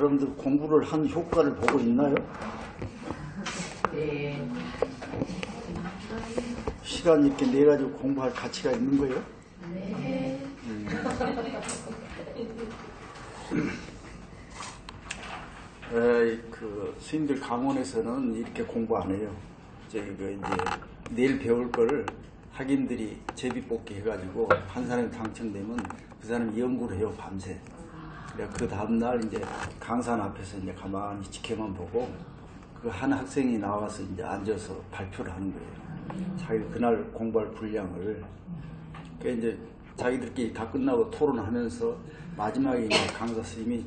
여러분들 공부를 한 효과를 보고 있나요? 네. 시간 이렇게 내 가지고 공부할 가치가 있는 거예요? 네. 스님들 강원에서는 이렇게 공부 안 해요. 이제 내일 배울 거를 학인들이 제비뽑기 해가지고 한 사람이 당첨되면 그 사람이 연구를 해요, 밤새. 그래 그 다음날 이제 강산 앞에서 이제 가만히 지켜만 보고 그 한 학생이 나와서 이제 앉아서 발표를 하는 거예요. 자기 그날 공부할 분량을. 그 이제 자기들끼리 다 끝나고 토론하면서 마지막에 이제 강사 스님이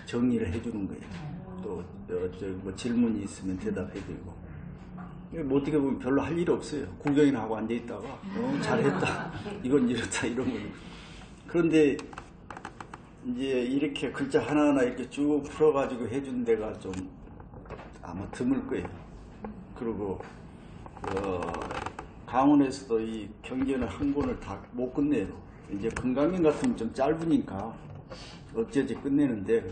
정리를 해주는 거예요. 또 뭐 질문이 있으면 대답해드리고. 뭐 어떻게 보면 별로 할 일이 없어요. 구경이나 하고 앉아 있다가 잘했다, 이건 이렇다, 이런 거. 그런데 이제 이렇게 글자 하나하나 이렇게 쭉 풀어가지고 해준 데가 좀 아마 드물 거예요. 그리고 강원에서도 이 경전을 한 권을 다 못 끝내요. 이제 금강경 같으면 좀 짧으니까 어찌어찌 끝내는데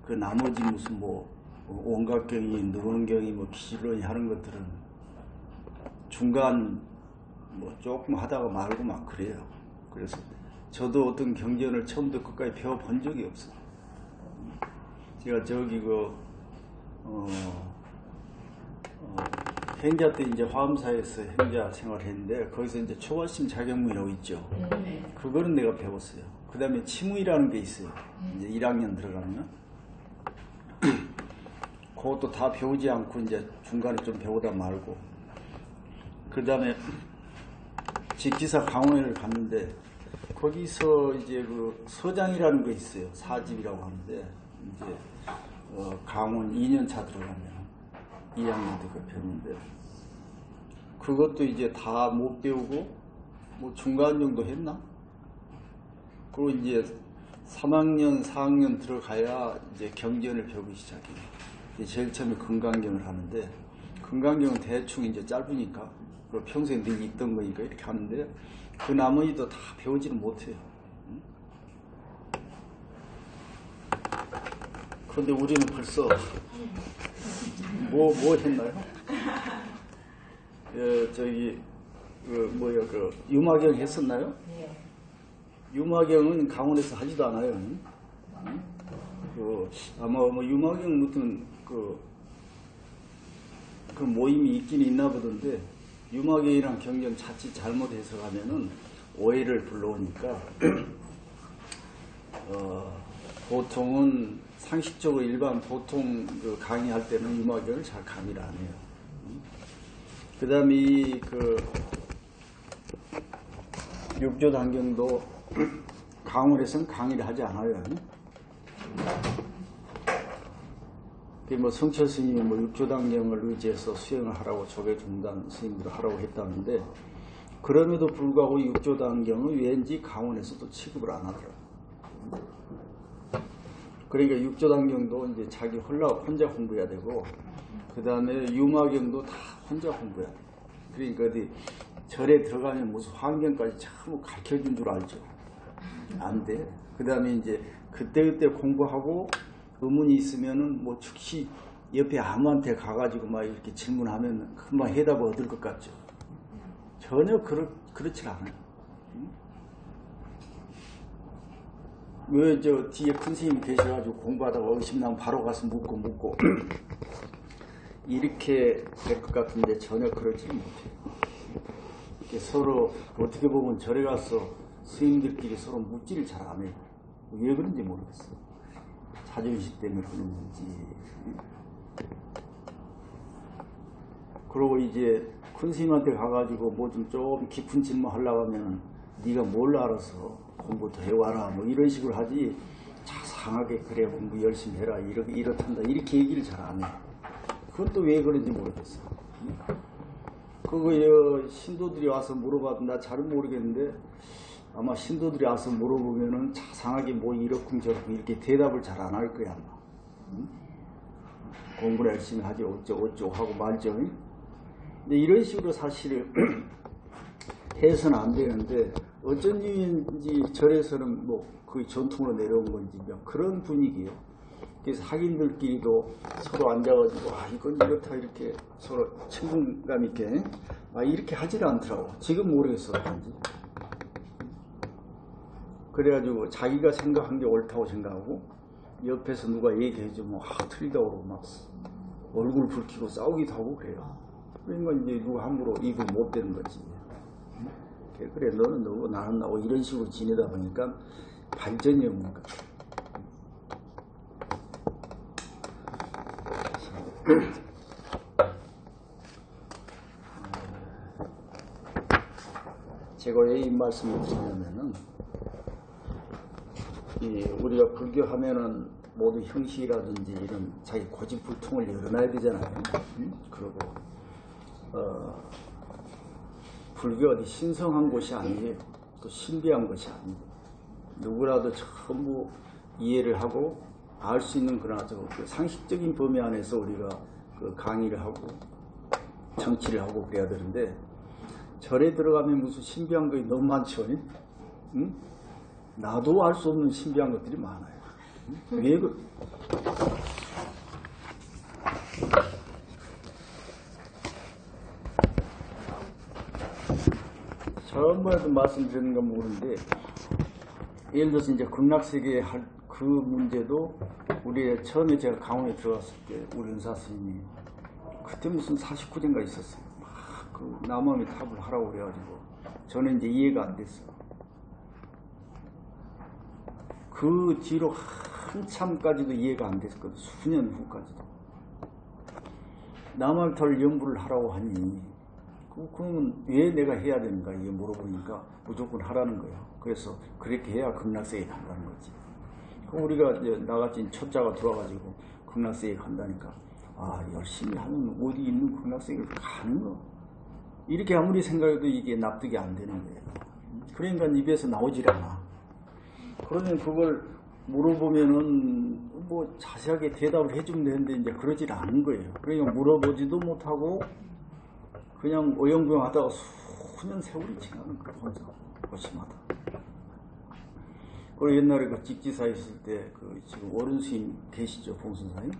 그 나머지 무슨 뭐 원각경이, 능원경이, 뭐 기질론이 하는 것들은 중간 뭐 조금 하다가 말고 막 그래요. 그래서 저도 어떤 경전을 처음부터 끝까지 배워본 적이 없어요. 제가 저기 행자 때 이제 화엄사에서 행자 생활을 했는데 거기서 이제 초과심 자격문이라고 있죠. 그거는 내가 배웠어요. 그 다음에 치무이라는 게 있어요. 이제 1학년 들어가면 그것도 다 배우지 않고 이제 중간에 좀 배우다 말고, 그 다음에 직기사 강원회를 갔는데 거기서 이제 그 서장이라는 거 있어요. 사집이라고 하는데 이제 강원 2년차 들어가면 2학년 때 배웠는데 그것도 이제 다 못 배우고 뭐 중간 정도 했나? 그리고 이제 3학년, 4학년 들어가야 이제 경전을 배우기 시작해요. 제일 처음에 금강경을 하는데 금강경은 대충 이제 짧으니까 그리고 평소에 늘 있던 거니까 이렇게 하는데 그 나머지도 다 배우지는 못해요. 그런데 우리는 벌써 뭐 했나요? 유마경 했었나요? 유마경은 강원에서 하지도 않아요. 아마 뭐 유마경 무슨 그 모임이 있긴 있나 보던데 유마경이랑 경전 자칫 잘못해서 가면은 오해를 불러오니까 보통은 상식적으로 일반 보통 그 강의할 때는 유마경을 잘 강의를 안 해요. 그 다음에 육조단경도 강원에서는 강의를 하지 않아요. 뭐 성철 스님이 뭐 육조단경을 의지해서 수행을 하라고 조계중단 스님들 하라고 했다는데 그럼에도 불구하고 육조단경은 왠지 강원에서도 취급을 안 하더라고요. 그러니까 육조단경도 이제 자기 혼자 공부해야 되고 그 다음에 유마경도 다 혼자 공부해야 돼요. 그러니까 어디 절에 들어가면 무슨 환경까지 전부 가르쳐준 줄 알죠. 안 돼. 그 다음에 이제 그때 공부하고 의문이 있으면은 뭐 즉시 옆에 아무한테 가가지고 막 이렇게 질문하면 금방 해답을 얻을 것 같죠. 전혀 그렇지 않아요. 왜 저 뒤에 큰 스님이 계셔가지고 공부하다가 의심나면 바로 가서 묻고 이렇게 될 것 같은데 전혀 그렇지 못해요. 이렇게 서로 어떻게 보면 절에 가서 스님들끼리 서로 묻지를 잘 안 해요. 왜 그런지 모르겠어요. 자존심 때문에 그런 건지. 그리고 이제 큰 스님한테 가가지고 뭐 좀 깊은 질문 하려고 하면 네가 뭘 알아서 공부 더 해와라 뭐 이런 식으로 하지 자상하게 그래 공부 열심히 해라 이렇단다 이렇게 얘기를 잘 안 해요. 그건 또 왜 그런지 모르겠어. 그거 신도들이 와서 물어봐도 나 잘은 모르겠는데 아마 신도들이 와서 물어보면은 자상하게 뭐 이렇쿵 저렇쿵 이렇게 대답을 잘 안 할 거야 아마. 공부를 열심히 하지 어쩌고 하고 말죠. 근데 이런 식으로 사실 해서는 안 되는데 어쩐 이유인지 절에서는 뭐 거의 전통으로 내려온 건지 그런 분위기예요. 그래서 학인들끼리도 서로 앉아가지고 이건 이렇다 이렇게 서로 친근감 있게 이렇게 하지를 않더라고. 지금 모르겠어 그런지. 그래가지고 자기가 생각한 게 옳다고 생각하고 옆에서 누가 얘기해주면 틀리다고 그러고 막 얼굴 붉히고 싸우기도 하고 그래요. 그러니까 이제 누가 함부로 입을 못 대는 거지. 그래 너는 너고 나는 나고 이런 식으로 지내다 보니까 발전이 없는 거야. 제가 왜 이 말씀을 드리냐면은 우리가 불교하면은 모두 형식이라든지 이런 자기 고집불통을 열어놔야 되잖아요. 그리고 불교 어디 신성한 곳이 아니에요. 또 신비한 것이 아니에요. 누구라도 전부 이해를 하고 알 수 있는 그런 그 상식적인 범위 안에서 우리가 그 강의를 하고 정치를 하고 그래야 되는데 절에 들어가면 무슨 신비한 것이 너무 많죠. 응? 나도 알 수 없는 신비한 것들이 많아요. 왜 전번에도 말씀드리는 건 모르는데 예를 들어서 이제 극락세계에 할 그 문제도 우리 처음에 제가 강원에 들어갔을 때 우리 은사 스님이 그때 무슨 49제인가 있었어요. 막 그 남함의 탑을 하라고 그래가지고 저는 이제 이해가 안 됐어요. 그 뒤로 한참까지도 이해가 안 됐거든. 수년 후까지도. 남함의 탑을 연구를 하라고 하니 그러면 왜 내가 해야 되는가 이게 물어보니까 무조건 하라는 거예요. 그래서 그렇게 해야 극락세계에 간다는 거지. 그럼 우리가 이제 나같이 초짜가 들어와가지고 극락세계에 간다니까 열심히 하면 어디 있는 극락세계를 가는 거. 이렇게 아무리 생각해도 이게 납득이 안 되는 거예요. 그러니까 입에서 나오질 않아. 그러면 그걸 물어보면은 뭐 자세하게 대답을 해주면 되는데 이제 그러질 않은 거예요. 그러니까 물어보지도 못하고 그냥 어영부영 하다가 수년 세월이 지나는 거야. 혼자 고심하다. 그리고 옛날에 그 직지사 있을 때 그 지금 어른 스님 계시죠, 봉순사님?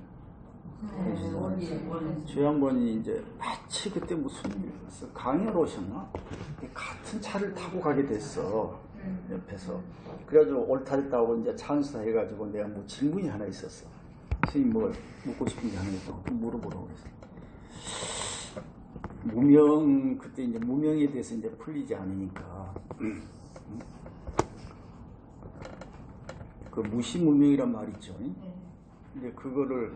저 양반이 이제 마치 그때 무슨 일이 있어 강연을 오셨나? 같은 차를 타고 가게 됐어. 옆에서. 그래가지고 옳다랬다고 이제 찬수사 해가지고 내가 뭐 질문이 하나 있었어. 스님 뭐 묻고 싶은 게 하나 있다고 물어보라고 그랬어. 무명, 그때 이제 무명에 대해서 이제 풀리지 않으니까. 그 무시무명이란 말 있죠. 근데 그거를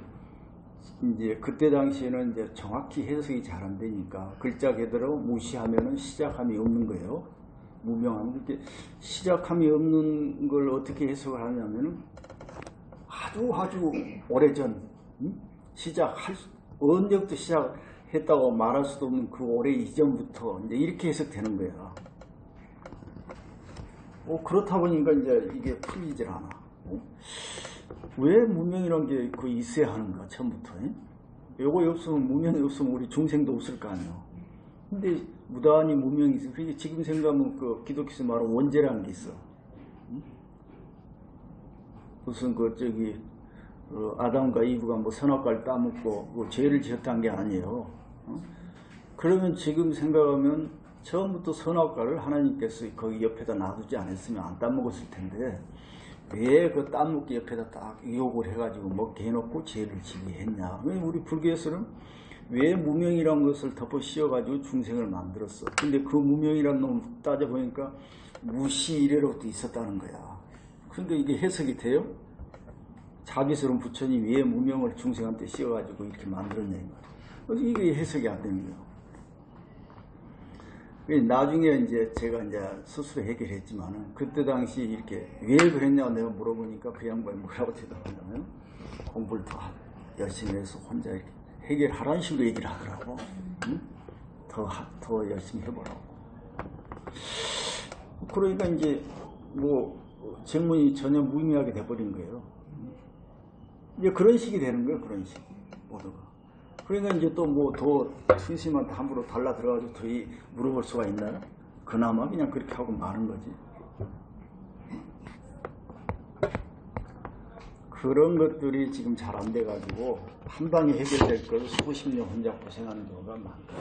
이제 그때 당시에는 이제 정확히 해석이 잘 안 되니까 글자 그대로 무시하면은 시작함이 없는 거예요. 무명하면 그렇게 시작함이 없는 걸 어떻게 해석을 하냐면은 아주 오래전 언제부터 시작했다고 말할 수도 없는 그 오래 이전부터 이제 이렇게 해석되는 거야. 그렇다 보니까 이제 이게 풀리질 않아. 왜 무명이란 게 있어야 하는가 처음부터. 요거 없으면 무명이 없으면 우리 중생도 없을 거 아니에요. 근데 무단히 무명이 있어. 그러니까 지금 생각하면 그 기독교에서 말하는 원죄라는 게 있어. 무슨 아담과 이브가 뭐 선악과를 따먹고 죄를 지었다는 게 아니에요. 그러면 지금 생각하면 처음부터 선악과를 하나님께서 거기 옆에다 놔두지 않았으면 안 따먹었을 텐데 왜 그 따먹기 옆에다 딱 유혹을 해가지고 먹게 해놓고 죄를 지게 했냐. 우리 불교에서는 왜 무명이라는 것을 덮어 씌워가지고 중생을 만들었어. 근데 그 무명이라는 놈 따져보니까 무시 이래로부터 있었다는 거야. 그러니까 이게 해석이 돼요? 자비스러운 부처님이 왜 무명을 중생한테 씌워가지고 이렇게 만들었냐. 이게 해석이 안 되는 거예요. 나중에 이제 제가 이제 스스로 해결했지만은 그때 당시 이렇게 왜 그랬냐고 내가 물어보니까 그 양반이 뭐라고 대답하냐면 공부를 더 열심히 해서 혼자 이렇게 해결하라는 식으로 얘기를 하더라고. 응? 더 열심히 해보라고. 그러니까 이제 뭐 질문이 전혀 무의미하게 돼버린 거예요. 이제 그런 식이 되는 거예요. 그런 식 모두가. 그러니까 이제 또 뭐 더 스님한테 함부로 달라 들어가지고 더 물어볼 수가 있나요? 그나마 그냥 그렇게 하고 마는 거지. 그런 것들이 지금 잘 안 돼가지고 한 방에 해결될 걸 수십 년 혼자 고생하는 경우가 많다.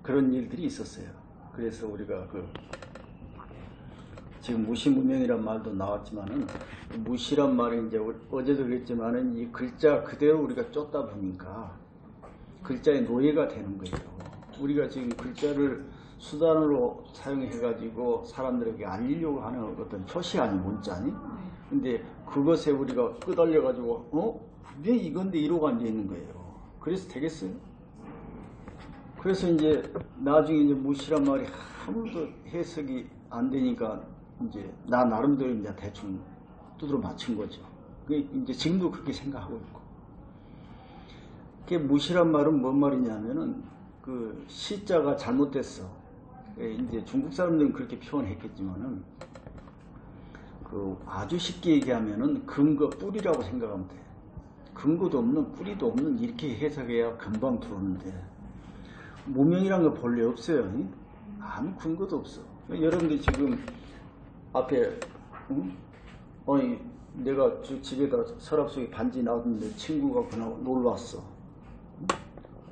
그런 일들이 있었어요. 그래서 우리가 지금 무시무명이란 말도 나왔지만은 무시란 말이 이제 어제도 그랬지만은 이 글자 그대로 우리가 쫓다 보니까 글자의 노예가 되는 거예요. 우리가 지금 글자를 수단으로 사용해가지고 사람들에게 알리려고 하는 어떤 표시 아니 문자니? 근데 그것에 우리가 끄달려가지고 분명히 이건데 이러고 앉아있는 거예요. 그래서 되겠어요? 그래서 이제 나중에 이제 무시란 말이 아무도 해석이 안 되니까 이제 나 나름대로 이제 대충 두드러 맞춘 거죠. 이제 지금도 그렇게 생각하고 있고. 그게 무시란 말은 뭔 말이냐면은 그 시자가 잘못됐어. 이제 중국 사람들은 그렇게 표현했겠지만은 아주 쉽게 얘기하면은 근거 뿌리라고 생각하면 돼. 근거도 없는 뿌리도 없는 이렇게 해석해야 금방 들어오는데 무명이란 거 본래 없어요. 아무 근거도 없어. 여러분들 지금 앞에 내가 집에다 서랍 속에 반지 놔뒀는데 친구가 그날 놀러 왔어.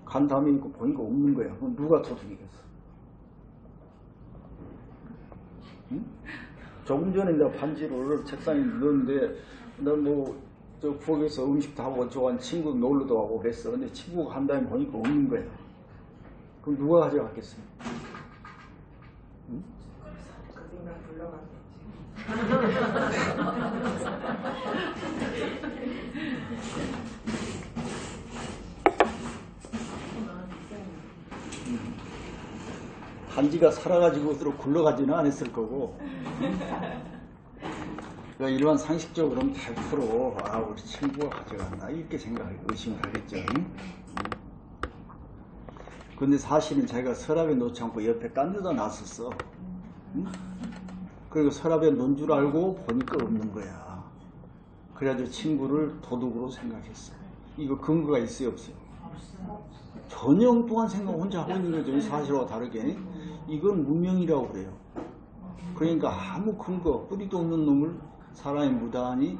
간 다음에 있고 보니까 없는 거야. 그럼 누가 도둑이겠어? 조금 전에 내가 반지를 책상에 넣었는데 저 부엌에서 음식 다 하고 좋아하는 친구 놀러도 가고 그랬어. 근데 친구가 간 다음에 보니까 없는 거야. 그럼 누가 가져갔겠어요? 그냥 불러갔겠지. 반지가 살아가지고 굴러가지는 않았을 거고 그러니까 일반 상식적으로는 100% 우리 친구가 가져갔나 이렇게 의심을 하겠죠. 근데 사실은 자기가 서랍에 놓지 않고 옆에 딴 데다 놨었어. 그리고 서랍에 놓은 줄 알고 보니까 없는 거야. 그래가지고 친구를 도둑으로 생각했어. 이거 근거가 있어요 없어요? 전혀 엉뚱한 생각 혼자 하고 있는 거죠. 사실과 다르게. 이건 무명이라고 그래요. 그러니까 아무 근거 뿌리도 없는 놈을 사람이 무단히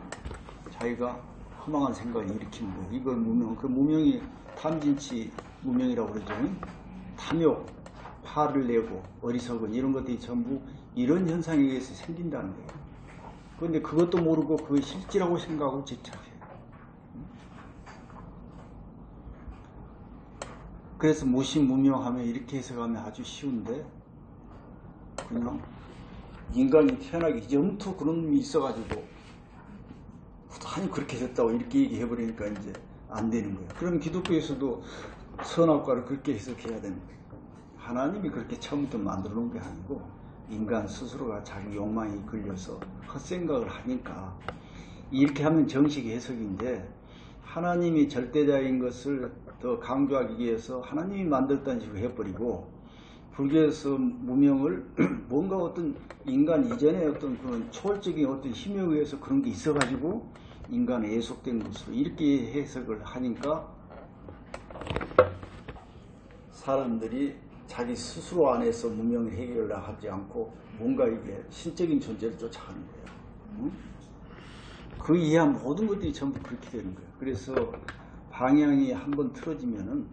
자기가 허망한 생각을 일으키는 거예요. 이걸 무명. 그 무명이 탐진치 무명이라고 그러죠. 탐욕, 화를 내고 어리석은 이런 것들이 전부 이런 현상에 의해서 생긴다는 거예요. 그런데 그것도 모르고 그걸 실지라고 생각하고 집착해요. 그래서 무시무명하면 이렇게 해석하면 아주 쉬운데 그냥 인간이 태어나기 이전부터 그런 놈이 있어가지고 후단히 그렇게 됐다고 이렇게 얘기해버리니까 이제 안 되는 거예요. 그럼 기독교에서도 선악과를 그렇게 해석해야 되는 거예요. 하나님이 그렇게 처음부터 만들어 놓은 게 아니고 인간 스스로가 자기 욕망에 걸려서 헛생각을 하니까 이렇게 하면 정식 해석인데 하나님이 절대자인 것을 더 강조하기 위해서 하나님이 만들었다는 식으로 해버리고 불교에서 무명을 뭔가 어떤 인간 이전에 어떤 그런 초월적인 어떤 힘에 의해서 그런 게 있어가지고 인간에 예속된 것으로 이렇게 해석을 하니까 사람들이 자기 스스로 안에서 무명을 해결을 하지 않고 뭔가 이게 신적인 존재를 쫓아가는 거예요. 응? 그 이해한 모든 것들이 전부 그렇게 되는 거예요. 그래서 방향이 한번 틀어지면은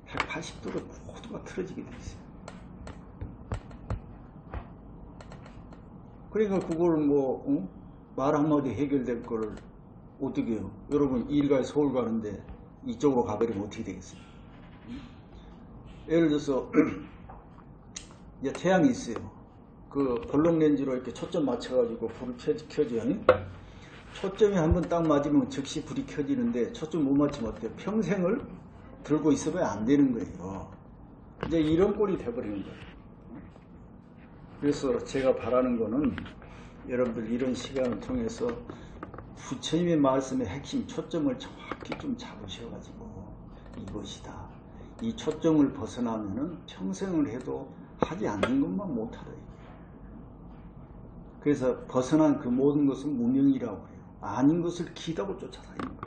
180도로 모두가 틀어지게 돼 있어요. 그러니까 그걸 말 한마디 해결될 거를 어떻게 해요? 여러분 일가에 서울 가는데 이쪽으로 가버리면 어떻게 되겠어요? 예를 들어서 이제 태양이 있어요. 그 볼록 렌즈로 이렇게 초점 맞춰가지고 불을 켜줘요. 초점이 한번 딱 맞으면 즉시 불이 켜지는데 초점 못 맞추면 어때요? 평생을 들고 있어봐야 안 되는 거예요. 이제 이런 꼴이 돼버리는 거예요. 그래서 제가 바라는 거는 여러분들 이런 시간을 통해서 부처님의 말씀의 핵심 초점을 정확히 좀 잡으셔가지고 이것이다. 이 초점을 벗어나면은 평생을 해도 하지 않는 것만 못하다. 그래서 벗어난 그 모든 것은 무명이라고 해요. 아닌 것을 기다고 쫓아다니는 거예요.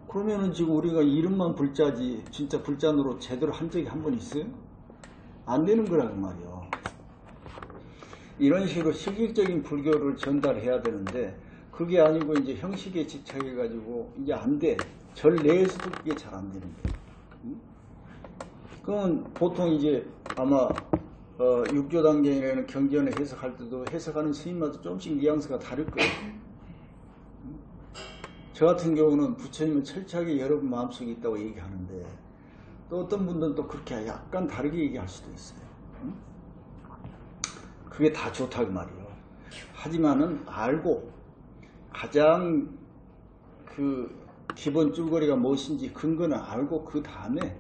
그러면은 지금 우리가 이름만 불자지 진짜 불자노로 제대로 한 적이 한 번 있어요? 안 되는 거라고 말이에요. 이런 식으로 실질적인 불교를 전달해야 되는데 그게 아니고 이제 형식에 집착해가지고 이제 안 돼. 절 내에서도 그게 잘 안 되는 거예요. 그건 보통 이제 아마 육조단경이라는 경전을 해석할 때도 해석하는 스님마다 조금씩 뉘앙스가 다를 거예요. 저 같은 경우는 부처님은 철저하게 여러분 마음속에 있다고 얘기하는데 또 어떤 분들은 또 그렇게 약간 다르게 얘기할 수도 있어요. 그게 다 좋다고 말이에요. 하지만은 알고 가장 그 기본 줄거리가 무엇인지 근거는 알고 그 다음에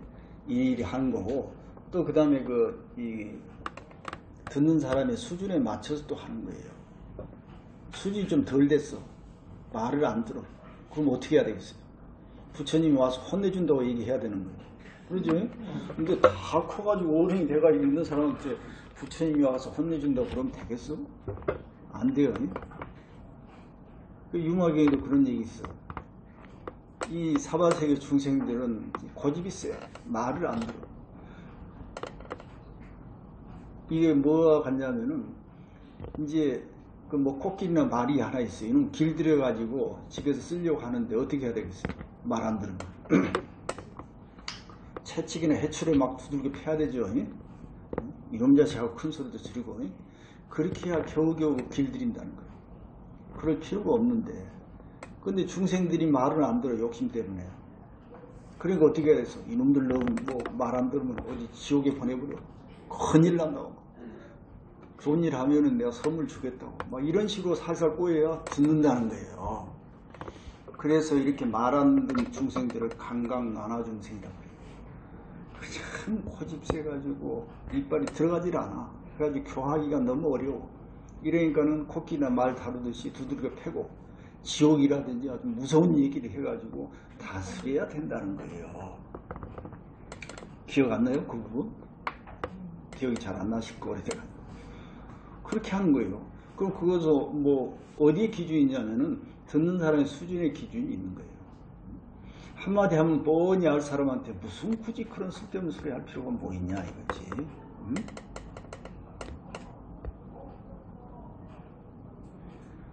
이 일이 하는 거고 또 그 다음에 듣는 사람의 수준에 맞춰서 또 하는 거예요. 수준이 좀 덜 됐어. 말을 안 들어. 그럼 어떻게 해야 되겠어요? 부처님이 와서 혼내준다고 얘기해야 되는 거예요. 그러지? 근데 다 커가지고 어른이 돼가지고 있는 사람한테 부처님이 와서 혼내준다고 그러면 되겠어? 안 돼요. 융화경에도 그런 얘기 있어. 이 사바세계 중생들은 고집이 세. 말을 안 들어. 이게 뭐가 같냐면은 이제 그 뭐 코끼리나 말이 하나 있어요. 이놈 길들여가지고 집에서 쓰려고 하는데 어떻게 해야 되겠어요? 말 안 들으면. 채찍이나 해초를 막 두들겨 패야 되죠. 이놈 자식하고 큰 소리도 지르고. 그렇게 해야 겨우겨우 길들인다는 거예요. 그럴 필요가 없는데. 근데 중생들이 말을 안 들어. 욕심 때문에. 그러니까 어떻게 해야 되겠어? 이놈들 뭐 말 안 들으면 어디 지옥에 보내버려. 큰일 난다고. 좋은 일 하면은 내가 선물 주겠다고. 막 이런 식으로 살살 꼬여야 듣는다는 거예요. 그래서 이렇게 말 안 듣는 중생들을 강강 나눠 중생이라고 그래요. 참 고집 세가지고 이빨이 들어가질 않아. 그래가지고 교하기가 너무 어려워. 이러니까는 코끼리나 말 다루듯이 두들겨 패고 지옥이라든지 아주 무서운 얘기를 해가지고 다스려야 된다는 거예요. 기억 안 나요? 그 부분? 기억이 잘 안 나실 거 오래돼가지고. 그렇게 하는 거예요. 그럼 그것도 뭐 어디에 기준이 있냐면은 듣는 사람의 수준의 기준이 있는 거예요. 한마디 하면 뻔히 알 사람한테 무슨 굳이 그런 쓸데없는 소리 할 필요가 뭐 있냐 이거지. 응?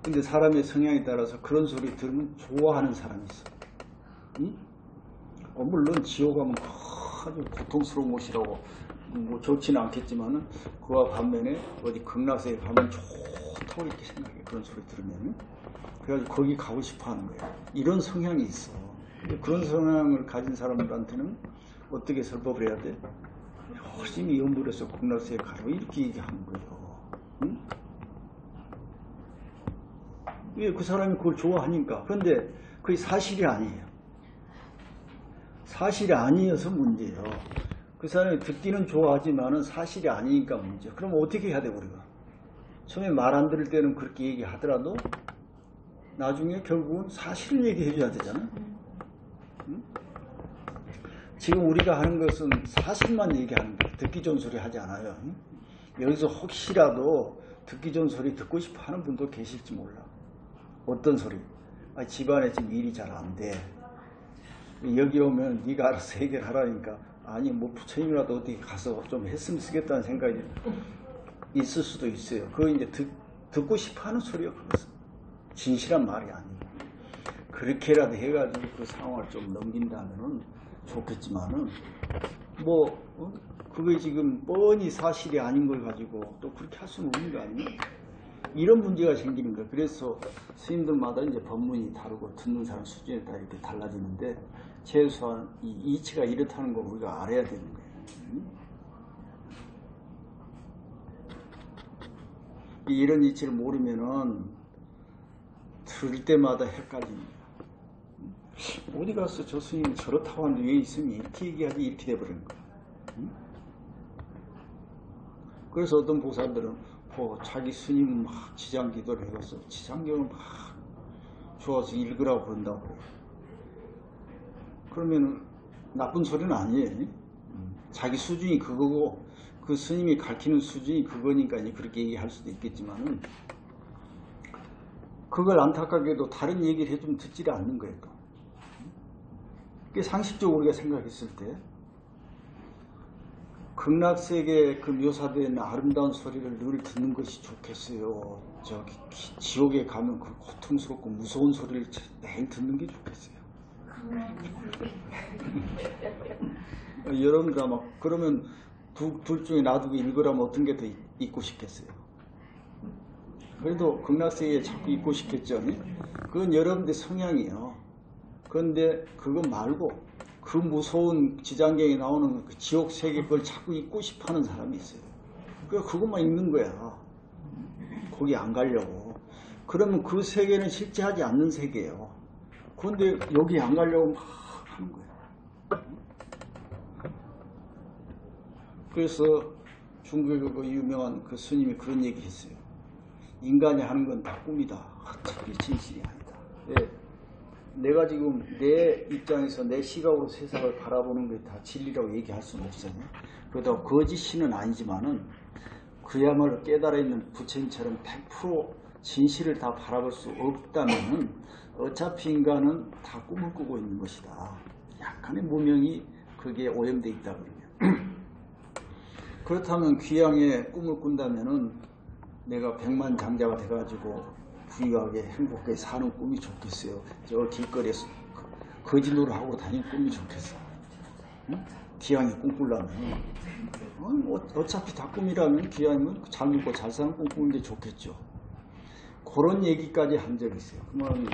근데 사람의 성향에 따라서 그런 소리 들으면 좋아하는 사람이 있어. 응? 물론 지옥 가면 아주 고통스러운 곳이라고 뭐 좋지는 않겠지만은 그와 반면에 어디 극락세에 가면 좋다고 이렇게 생각해. 그런 소리 들으면. 그래가지고 거기 가고 싶어 하는 거예요. 이런 성향이 있어. 근데 그런 성향을 가진 사람들한테는 어떻게 설법을 해야 돼? 열심히 연구를 해서 극락세에 가라고 이렇게 얘기하는 거예요. 응? 왜 그 사람이 그걸 좋아하니까. 그런데 그게 사실이 아니에요. 사실이 아니어서 문제예요. 그 사람이 듣기는 좋아하지만은 사실이 아니니까 문제. 그럼 어떻게 해야 돼 우리가? 처음에 말 안 들을 때는 그렇게 얘기하더라도 나중에 결국은 사실을 얘기해 줘야 되잖아. 응? 지금 우리가 하는 것은 사실만 얘기하는 거예요. 듣기 좋은 소리 하지 않아요. 응? 여기서 혹시라도 듣기 좋은 소리 듣고 싶어 하는 분도 계실지 몰라. 어떤 소리? 집안에 지금 일이 잘 안 돼. 여기 오면 네가 알아서 해결하라니까. 아니 뭐 부처님이라도 어디 가서 좀 했으면 쓰겠다는 생각이 있을 수도 있어요. 그거 이제 듣고 싶어하는 소리요. 그것은 진실한 말이 아니고 그렇게라도 해가지고 그 상황을 좀 넘긴다면은 좋겠지만은 뭐 그게 지금 뻔히 사실이 아닌 걸 가지고 또 그렇게 할 수는 없는 거 아니에요? 이런 문제가 생기는 거예요. 그래서 스님들마다 이제 법문이 다르고 듣는 사람 수준에 따라 이렇게 달라지는데 최소한 이 이치가 이렇다는 걸 우리가 알아야 되는 거예요. 이런 이치를 모르면은 들을 때마다 헷갈립니다. 어디 가서 저 스님이 저렇다고 하는데 왜 이 스님이 이렇게 얘기하지 이렇게 돼버리는 거예요. 그래서 어떤 보살들은 자기 스님 막 지장 기도를 해가서 지장경을 막 좋아서 읽으라고 그런다고 그래요. 그러면 나쁜 소리는 아니에요. 자기 수준이 그거고 그 스님이 가르치는 수준이 그거니까 그렇게 얘기할 수도 있겠지만은 그걸 안타깝게도 다른 얘기를 해주면 듣지를 않는 거예요. 그게 상식적으로 우리가 생각했을 때 극락세계에 그 묘사된 아름다운 소리를 늘 듣는 것이 좋겠어요. 저기 지옥에 가면 그 고통스럽고 무서운 소리를 매일 듣는 게 좋겠어요. 여러분들 아마 그러면 둘 중에 놔두고 읽으라면 어떤 게 더 읽고 싶겠어요? 그래도 극락세계에 자꾸 읽고 싶겠죠. 그건 여러분들 성향이에요. 그런데 그거 말고 그 무서운 지장경에 나오는 그 지옥 세계 걸 자꾸 읽고 싶어하는 사람이 있어요. 그것만 읽는 거야. 거기 안 가려고. 그러면 그 세계는 실제하지 않는 세계예요. 그런데 여기 안 가려고 막 하는 거예요. 그래서 중국의 그 유명한 그 스님이 그런 얘기 했어요. 인간이 하는 건 다 꿈이다. 어차피 진실이 아니다. 네. 내가 지금 내 입장에서 내 시각으로 세상을 바라보는 게 다 진리라고 얘기할 수는 없어요. 그러다가 거짓신은 아니지만은 그야말로 깨달아 있는 부처님처럼 100% 진실을 다 바라볼 수 없다면은 어차피 인간은 다 꿈을 꾸고 있는 것이다. 약간의 무명이 그게 오염되어 있다 그러면. 그렇다면 귀향에 꿈을 꾼다면은 내가 백만장자가 돼가지고 부유하게 행복하게 사는 꿈이 좋겠어요. 저 길거리에서 거짓으로 하고 다니는 꿈이 좋겠어. 응? 기왕에 꿈꾸려면. 어차피 다 꿈이라면 기왕이면 잘 먹고 잘 사는 꿈 꾸는 게 좋겠죠. 그런 얘기까지 한 적이 있어요. 그러면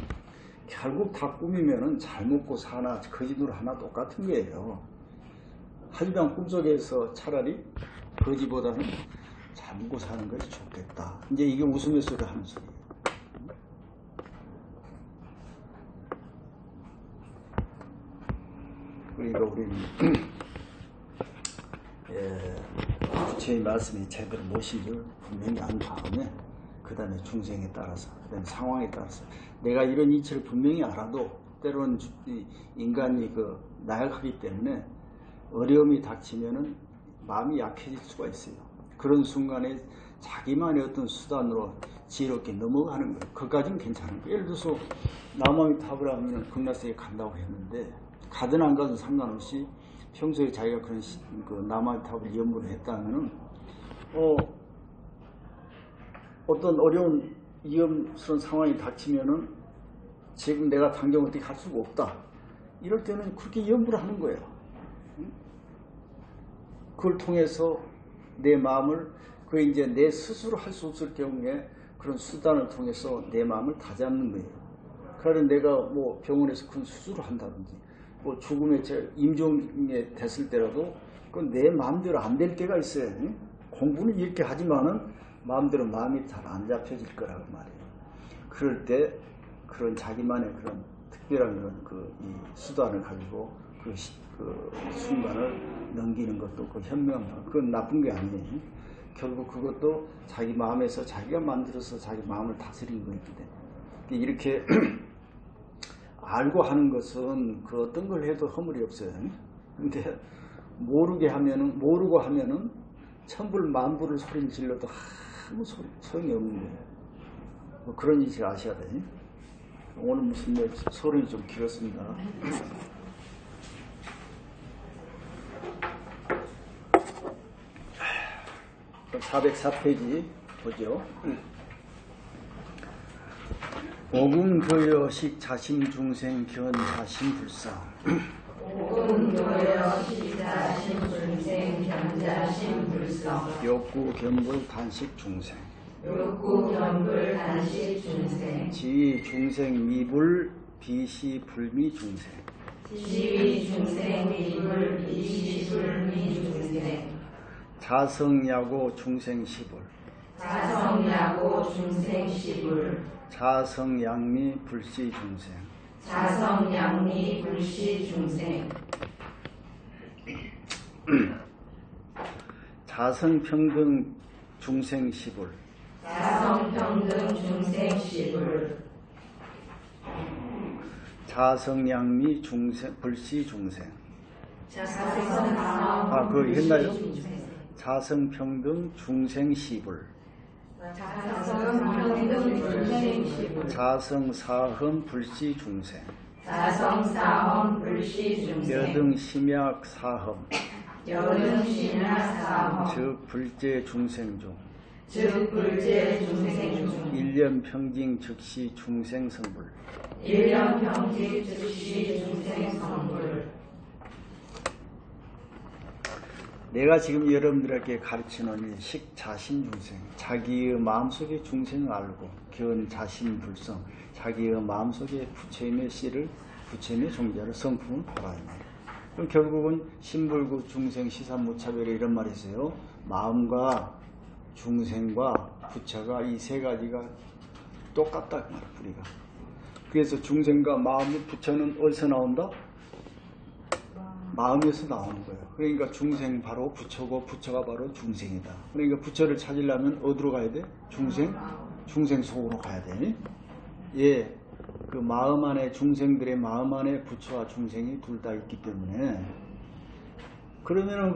결국 다 꿈이면은 잘 먹고 사나 거짓으로 하나 똑같은 거예요. 하지만 꿈속에서 차라리 거짓보다는 잘 먹고 사는 것이 좋겠다. 이제 이게 웃으면서 하는 소리예요. 그러니까 우리는 부처의 말씀이 제대로 무엇인 줄 분명히 안 다음에 그 다음에 중생에 따라서 그 다음에 상황에 따라서 내가 이런 이치를 분명히 알아도 때로는 인간이 그 나약하기 때문에 어려움이 닥치면은 마음이 약해질 수가 있어요. 그런 순간에 자기만의 어떤 수단으로 지혜롭게 넘어가는 거예요. 그것까지는 괜찮은 거예요. 예를 들어서 남아미탑을 하면 극락세계에 간다고 했는데 가든 안 가든 상관없이 평소에 자기가 그런 그 남아미탑을 연구를 했다면은 어떤 어려운 위험스러운 상황이 닥치면은 지금 내가 당장 어떻게 할 수가 없다. 이럴 때는 그렇게 연구를 하는 거예요. 그걸 통해서 내 마음을 그게 이제 내 스스로 할 수 없을 경우에 그런 수단을 통해서 내 마음을 다잡는 거예요. 그러면 내가 뭐 병원에서 그런 수술을 한다든지 뭐 죽음의 임종에 됐을 때라도 그건 내 마음대로 안 될 때가 있어요. 공부는 이렇게 하지만은 마음대로 마음이 잘 안 잡혀질 거라고 말이에요. 그럴 때 그런 자기만의 그런 특별한 그런 이 수단을 가지고 그 순간을 넘기는 것도 그 현명한 그건 나쁜 게 아니에요. 결국 그것도 자기 마음에서 자기가 만들어서 자기 마음을 다스리는 거기 때문에 이렇게 알고 하는 것은 그 어떤 걸 해도 허물이 없어요. 근데 모르고 하면은 천불 만불을 소리를 질러도 아무 소용이 없는 거예요. 뭐 그런 짓을 아셔야 돼. 오늘 무슨 소론이 좀 길었습니다. 404페이지 보죠. 오금교여식 자심중생 견자심불상 오금교여식 자심중생 견자심불상 욕구견불 단식중생 욕구견불 단식중생 지위중생 미불 비시불미중생 지위중생 미불 비시불미중생 자성야고 중생시불 자성야고 중생시불 자성양미 불시중생 자성양미 불시중생 자성평등 중생시불 자성평등 중생시불 자성양미 불시중생 자성사험 그거 했나요? 자성평등 중생시불 자성평등 중생시불 자성사험 불시중생 자성사험 불시중생 여등심약사험 여름시나 사허 즉 불제 중생 중 즉 불제 중생 중 일념평징 즉시 중생 성불 일념평직 즉시 중생 성불. 내가 지금 여러분들에게 가르치는 식 자신 중생, 자기의 마음속에 중생을 알고 견 자신 불성, 자기의 마음속에 부처님의 씨를, 부처님의 종자를 성품을 바라는 거예요. 그럼 결국은 신불구 중생 시산무차별에 이런 말이 있어요. 마음과 중생과 부처가 이 세 가지가 똑같다 그 말이야, 우리가. 그래서 중생과 마음이 부처는 어디서 나온다? 마음에서 나오는 거예요. 그러니까 중생 바로 부처고 부처가 바로 중생이다. 그러니까 부처를 찾으려면 어디로 가야 돼? 중생 속으로 가야 돼. 예, 그 마음 안에 중생들의 마음 안에 부처와 중생이 둘 다 있기 때문에 그러면은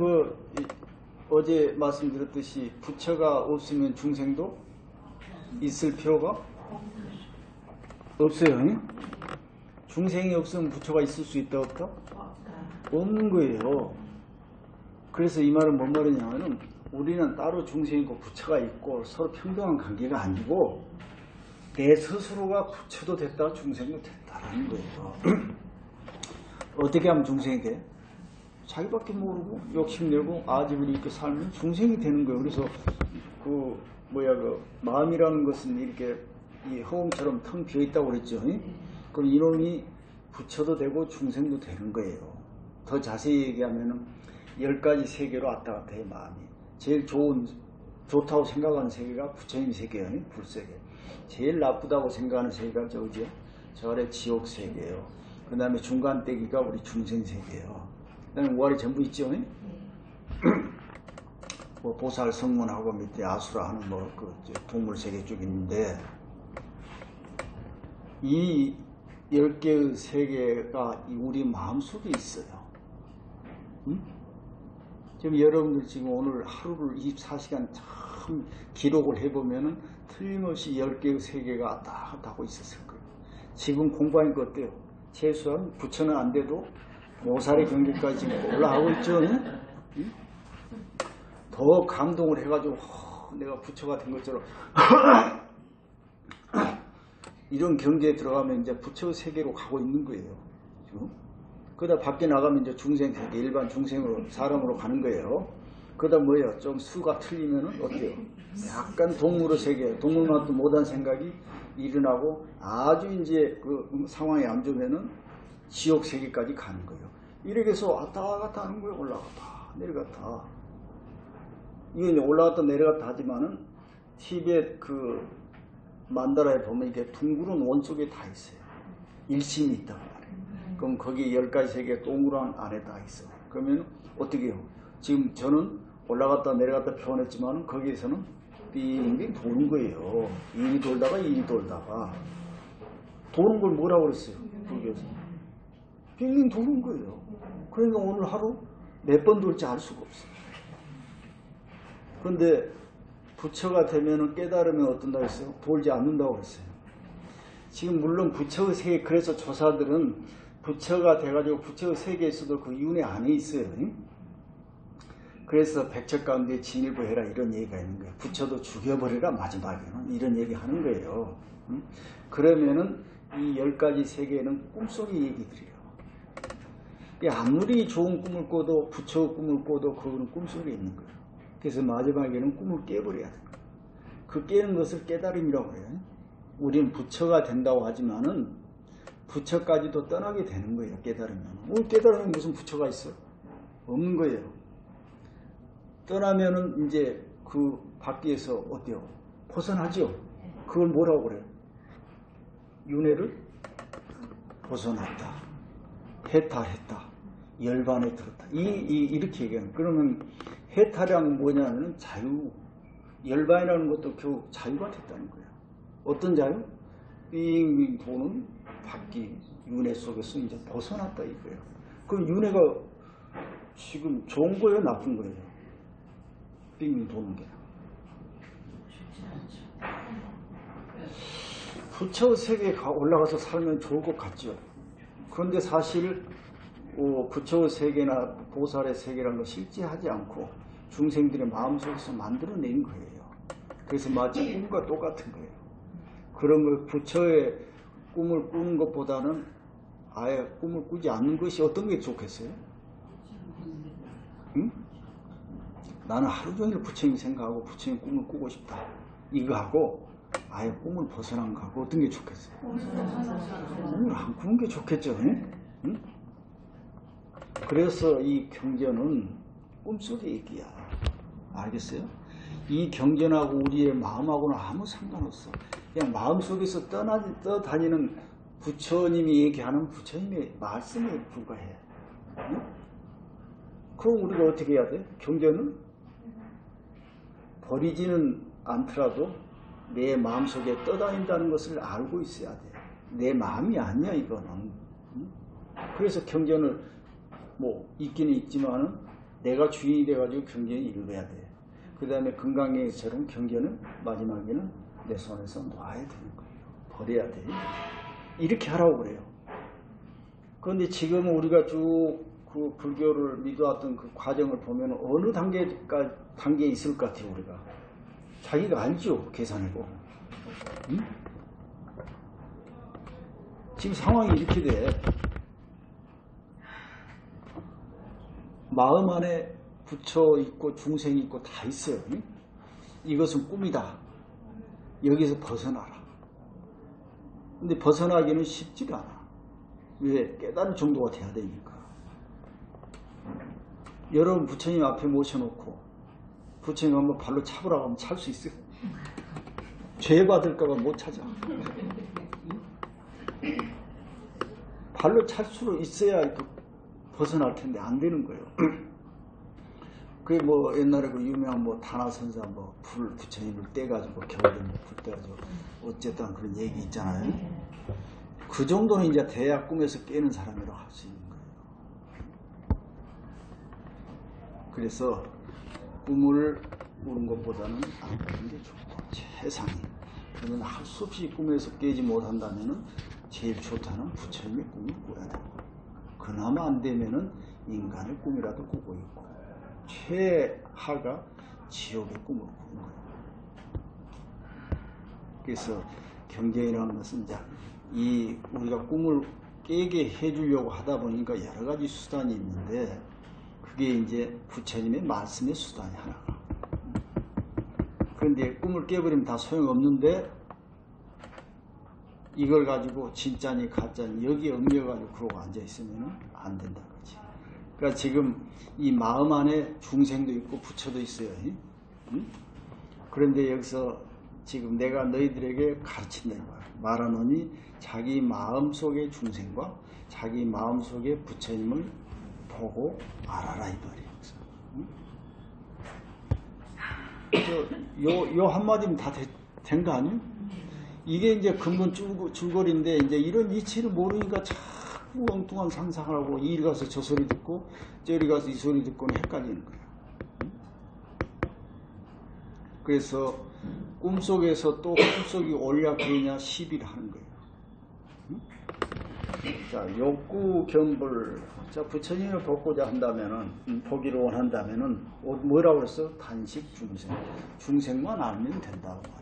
어제 말씀드렸듯이 부처가 없으면 중생도 있을 필요가 없어요. 중생이 없으면 부처가 있을 수 있다 없다? 없는 거예요. 그래서 이 말은 뭔 말이냐면은 우리는 따로 중생이고 부처가 있고 서로 평등한 관계가 아니고 내 스스로가 부처도 됐다 중생도 됐다라는 거예요. 어떻게 하면 중생이 돼? 자기밖에 모르고 욕심내고 아집을 이렇게 살면 중생이 되는 거예요. 그래서 마음이라는 것은 이렇게 이 허공처럼 텅 비어 있다고 그랬죠. 그럼 이놈이 부처도 되고 중생도 되는 거예요. 더 자세히 얘기하면은 10가지 세계로 왔다 갔다 해 마음이. 제일 좋다고 생각하는 세계가 부처님 세계예요. 불세계. 제일 나쁘다고 생각하는 세계가 저기요. 저 아래 지옥 세계예요. 그 다음에 중간대기가 우리 중생 세계예요. 그 다음에 우아래 전부 있죠. 뭐 보살 성문하고 밑에 아수라 하는 동물 세계 쪽 있는데 이 10개의 세계가 우리 마음속에 있어요. 지금 여러분들 지금 오늘 하루를 24시간 참 기록을 해보면은 틀림없이 10개의 세계가 왔다 갔다 하고 있었을 거예요. 지금 공부하니까 어때요? 최소한 부처는 안 돼도 모살의 경계까지 지금 올라가고 있죠. 더 감동을 해가지고 내가 부처가 된 것처럼 이런 경계에 들어가면 이제 부처 세계로 가고 있는 거예요. 그러다 밖에 나가면 이제 중생 세계, 일반 중생으로, 사람으로 가는 거예요. 그러다 뭐예요? 좀 수가 틀리면은 어때요? 약간 동물의 세계, 동물만도 못한 생각이 일어나고 아주 이제 그 상황이 안 좋으면은 지옥 세계까지 가는 거예요. 이렇게 해서 왔다 갔다 하는 거예요. 올라갔다, 내려갔다. 이게 이제 올라갔다 내려갔다 하지만은 티벳 그 만다라에 보면 이게 둥그런 원 속에 다 있어요. 일심이 있다고 말해요. 그럼 거기 10가지 세계 동그란 안에 다 있어요. 그러면 어떻게 해요? 지금 저는 올라갔다 내려갔다 표현했지만 거기에서는 빙빙 도는 거예요. 이리 돌다가 이리 돌다가 도는 걸 뭐라고 그랬어요? 거기에서 빙빙 도는 거예요. 그러니까 오늘 하루 몇 번 돌지 알 수가 없어요. 그런데 부처가 되면은 깨달으면 어떤다고 했어요? 돌지 않는다고 했어요. 지금 물론 부처의 세계, 그래서 조사들은 부처가 돼가지고 부처의 세계에서도 그 윤회 안에 있어요. 그래서 백척 가운데 진일보해라 이런 얘기가 있는 거예요. 부처도 죽여버리라 마지막에는 이런 얘기 하는 거예요. 그러면은 이 10가지 세계는 꿈속의 얘기들이에요. 아무리 좋은 꿈을 꿔도 부처의 꿈을 꿔도 그거는 꿈속에 있는 거예요. 그래서 마지막에는 꿈을 깨버려야 돼요. 그 깨는 것을 깨달음이라고 해요. 우리는 부처가 된다고 하지만은 부처까지도 떠나게 되는 거예요. 깨달으면. 깨달으면 무슨 부처가 있어요? 없는 거예요. 떠나면은 이제 그 밖에서 어때요? 벗어나죠? 그걸 뭐라고 그래요? 윤회를 벗어났다. 해탈했다. 열반에 들었다. 이렇게 얘기하는. 그러면 해탈이란 뭐냐면 자유. 열반이라는 것도 결국 자유가 됐다는 거예요. 어떤 자유? 빙빙 도는 바퀴 윤회 속에서 이제 벗어났다 이거예요. 그럼 윤회가 지금 좋은 거예요? 나쁜 거예요? 빙빙 도는 게. 부처 세계에 올라가서 살면 좋을 것 같죠. 그런데 사실 부처의 세계나 보살의 세계라는 걸 실제하지 않고 중생들의 마음속에서 만들어낸 거예요. 그래서 마치 꿈과 똑같은 거예요. 그런 걸 부처의 꿈을 꾸는 것보다는 아예 꿈을 꾸지 않는 것이 어떤 게 좋겠어요? 응? 나는 하루 종일 부처님 생각하고 부처님 꿈을 꾸고 싶다. 이거 하고 아예 꿈을 벗어난 거 하고 어떤 게 좋겠어요? 꿈을 안 꾸는 게 좋겠죠. 응? 그래서 이 경전은 꿈속의 얘기야. 알겠어요? 이 경전하고 우리의 마음하고는 아무 상관없어. 그냥 마음속에서 떠다니는 부처님이 얘기하는 부처님의 말씀에 불과해. 응? 그럼 우리가 어떻게 해야 돼? 경전은 버리지는 않더라도 내 마음속에 떠다닌다는 것을 알고 있어야 돼. 내 마음이 아니야 이거는. 응? 그래서 경전을 뭐 있기는 있지만은 내가 주인이 돼가지고 경전을 읽어야 돼. 그 다음에 금강경에서처럼 경전은 마지막에는 내 손에서 놔야 되는 거예요. 버려야 돼. 이렇게 하라고 그래요. 그런데 지금 우리가 쭉 그 불교를 믿어왔던 그 과정을 보면 어느 단계에 있을 것 같아요, 우리가. 자기가 알죠, 계산하고. 응? 지금 상황이 이렇게 돼. 마음 안에 부처 있고 중생이 있고 다 있어요. 응? 이것은 꿈이다. 여기서 벗어나라. 근데 벗어나기는 쉽지가 않아. 왜? 깨달을 정도가 돼야 되니까. 여러분 부처님 앞에 모셔놓고 부처님 한번 발로 차보라고 하면 찰 수 있어요? 죄 받을까봐 못 찾아. 발로 찰 수 있어야 벗어날 텐데 안 되는 거예요. 그게 뭐 옛날에 그 유명한 뭐 다나선사 뭐 불 부처님을 떼가지고 겨울에 불 떼가지고 어쨌든 그런 얘기 있잖아요. 그 정도는 이제 대야 꿈에서 깨는 사람이라고 할 수 있는 거예요. 그래서 꿈을 꾸는 것보다는 안 꾸는 게 좋고 세상이. 그러면 할 수 없이 꿈에서 깨지 못한다면은 제일 좋다는 부처님의 꿈을 꿔야 되고, 그나마 안 되면은 인간의 꿈이라도 꾸고 있고, 최하가 지옥의 꿈을 꾸는 거예요. 그래서 경전이라는 것은 이제 이 우리가 꿈을 깨게 해주려고 하다 보니까 여러 가지 수단이 있는데, 그게 이제 부처님의 말씀의 수단이 하나가. 그런데 꿈을 깨버리면 다 소용없는데, 이걸 가지고 진짜니 가짜니 여기에 얽혀가지고 그러고 앉아있으면 안 된다는 거지. 그러니까 지금 이 마음 안에 중생도 있고 부처도 있어요. 응? 그런데 여기서 지금 내가 너희들에게 가르친다 이거야. 말하노니 자기 마음속의 중생과 자기 마음속의 부처님을 보고 알아라 이 말이에요. 응? 요 한마디면 다 된 거 아니에요? 이게 이제 근본 줄거리인데, 이제 이런 이치를 모르니까 자꾸 엉뚱한 상상을 하고, 이리 가서 저 소리 듣고 저리 가서 이 소리 듣고는 헷갈리는 거예요. 응? 그래서 꿈속에서 또 꿈속이 올랴 그러냐 시비를 하는 거예요. 응? 자, 욕구 겸불. 자, 부처님을 벗고자 한다면은, 보기를 원한다면은, 뭐라고 그랬어? 단식 중생. 중생만 알면 된다고 말이에요.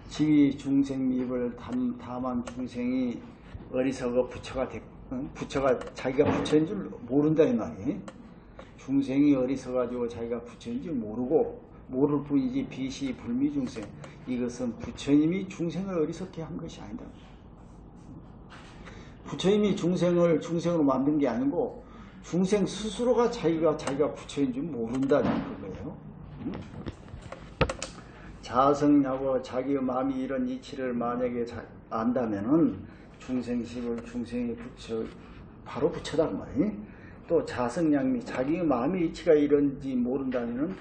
지위 중생미를 다만 중생이 어리석어 부처가 자기가 부처인 줄 모른다 이 말이에요. 중생이 어리석어가지고 자기가 부처인 줄 모르고, 모를 뿐이지 비시 불미중생. 이것은 부처님이 중생을 어리석게 한 것이 아니다. 부처님이 중생으로 만든 게 아니고 중생 스스로가 자기가 부처인 줄 모른다는 거예요. 자성하고 자기의 마음이 이런 이치를 만약에 안다면은 중생식을 중생의 부처, 바로 부처단 말이에요. 또 자성량미, 자기의 마음의 이치가 이런지 모른다면은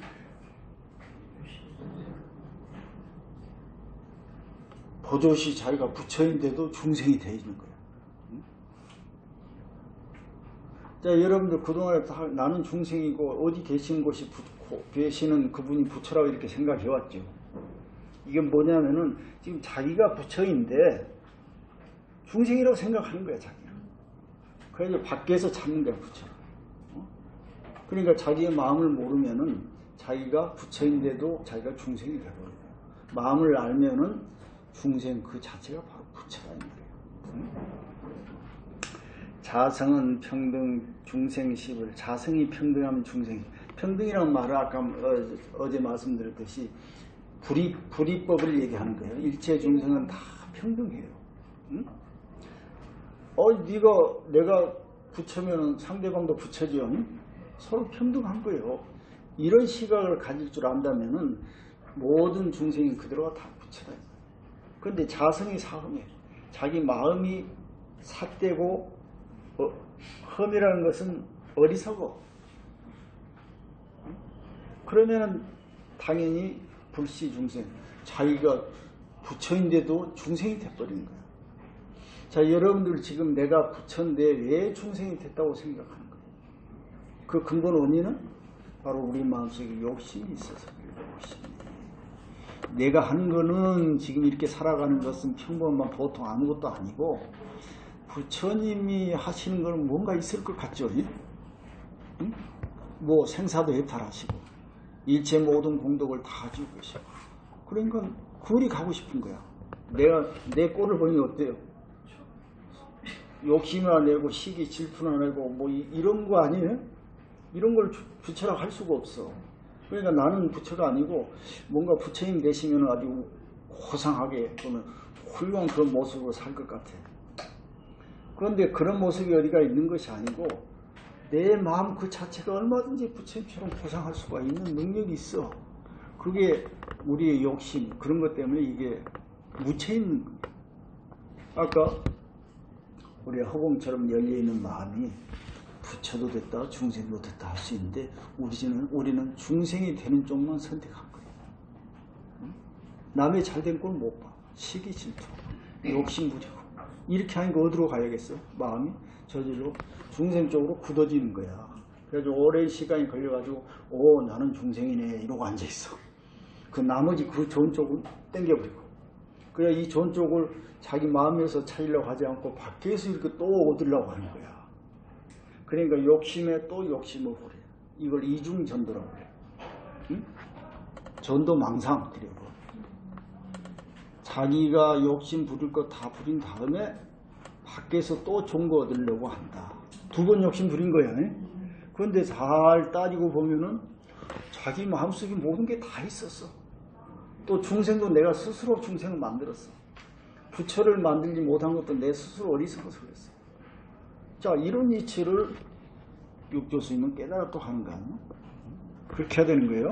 버젓이 자기가 부처인데도 중생이 되어 있는 거예요. 자, 여러분들 그동안 나는 중생이고 어디 계신 곳이 계시는 그분이 부처라고 이렇게 생각해 왔죠. 이게 뭐냐면은 지금 자기가 부처인데 중생이라고 생각하는 거야, 자기가. 그래서 밖에서 찾는 거야, 부처. 그러니까 자기의 마음을 모르면은 자기가 부처인데도 자기가 중생이 되버려요. 마음을 알면은 중생 그 자체가 바로 부처라는 거예요. 자성은 평등, 중생십을. 자성이 평등하면 중생이. 평등이라는 말을 아까 어제 말씀드렸듯이 불이법을 얘기하는 거예요. 일체 중생은 다 평등해요. 응? 내가 부처면은 상대방도 부처죠. 응? 서로 평등한 거예요. 이런 시각을 가질 줄 안다면은 모든 중생이 그대로가 다 부처다. 그런데 자성이 사흠해. 자기 마음이 삿되고 험이라는 것은 어리석어. 그러면은 당연히 불시 중생. 자기가 부처인데도 중생이 돼버리는 거야. 자, 여러분들 지금 내가 부처인데 왜 중생이 됐다고 생각하는 거예요? 그 근본 원인은 바로 우리 마음속에 욕심이 있어서 그래요. 욕심이. 내가 하는 거는 지금 이렇게 살아가는 것은 평범한 보통 아무것도 아니고 부처님이 하시는 건 뭔가 있을 것 같죠? 응? 뭐 생사도 해탈하시고 일체 모든 공덕을 다 주고 계시고 그러니까 그리 가고 싶은 거야. 내가 내 꼴을 보니 어때요? 욕심을 안 내고 시기 질투를 안 내고 뭐 이런 거 아니에요? 이런 걸 부처라고 할 수가 없어. 그러니까 나는 부처가 아니고 뭔가 부처님 되시면 아주 고상하게 또는 훌륭한 그런 모습으로 살 것 같아. 그런데 그런 모습이 어디가 있는 것이 아니고 내 마음 그 자체가 얼마든지 부처님처럼 고상할 수가 있는 능력이 있어. 그게 우리의 욕심 그런 것 때문에 이게 묻혀있는 거야. 아까 우리 허공처럼 열려있는 마음이 부처도 됐다 중생도 됐다 할 수 있는데 우리는 중생이 되는 쪽만 선택한 거예요. 응? 남의 잘된 걸 못 봐. 시기 질투 욕심 부리고 이렇게 하니까 어디로 가야겠어? 마음이 저절로 중생 쪽으로 굳어지는 거야. 그래서 오랜 시간이 걸려가지고 나는 중생이네 이러고 앉아있어. 그 나머지 그 좋은 쪽은 땡겨버리고 그래 이 좋은 쪽을 자기 마음에서 찾으려고 하지 않고 밖에서 이렇게 또 얻으려고 하는 거야. 그러니까 욕심에 또 욕심을 부려. 이걸 이중전도라고 그래. 응? 전도 망상 그리고 자기가 욕심 부릴 거 다 부린 다음에 밖에서 또 좋은 거 얻으려고 한다. 두 번 욕심 부린 거야. 그런데 잘 따지고 보면은 자기 마음속에 모든 게 다 있었어. 또 중생도 내가 스스로 중생을 만들었어. 부처를 만들지 못한 것도 내 스스로 어리석어서 그랬어. 자, 이런 이치를 육조스님은 깨달아 또 하는 거 아니야? 그렇게 해야 되는 거예요.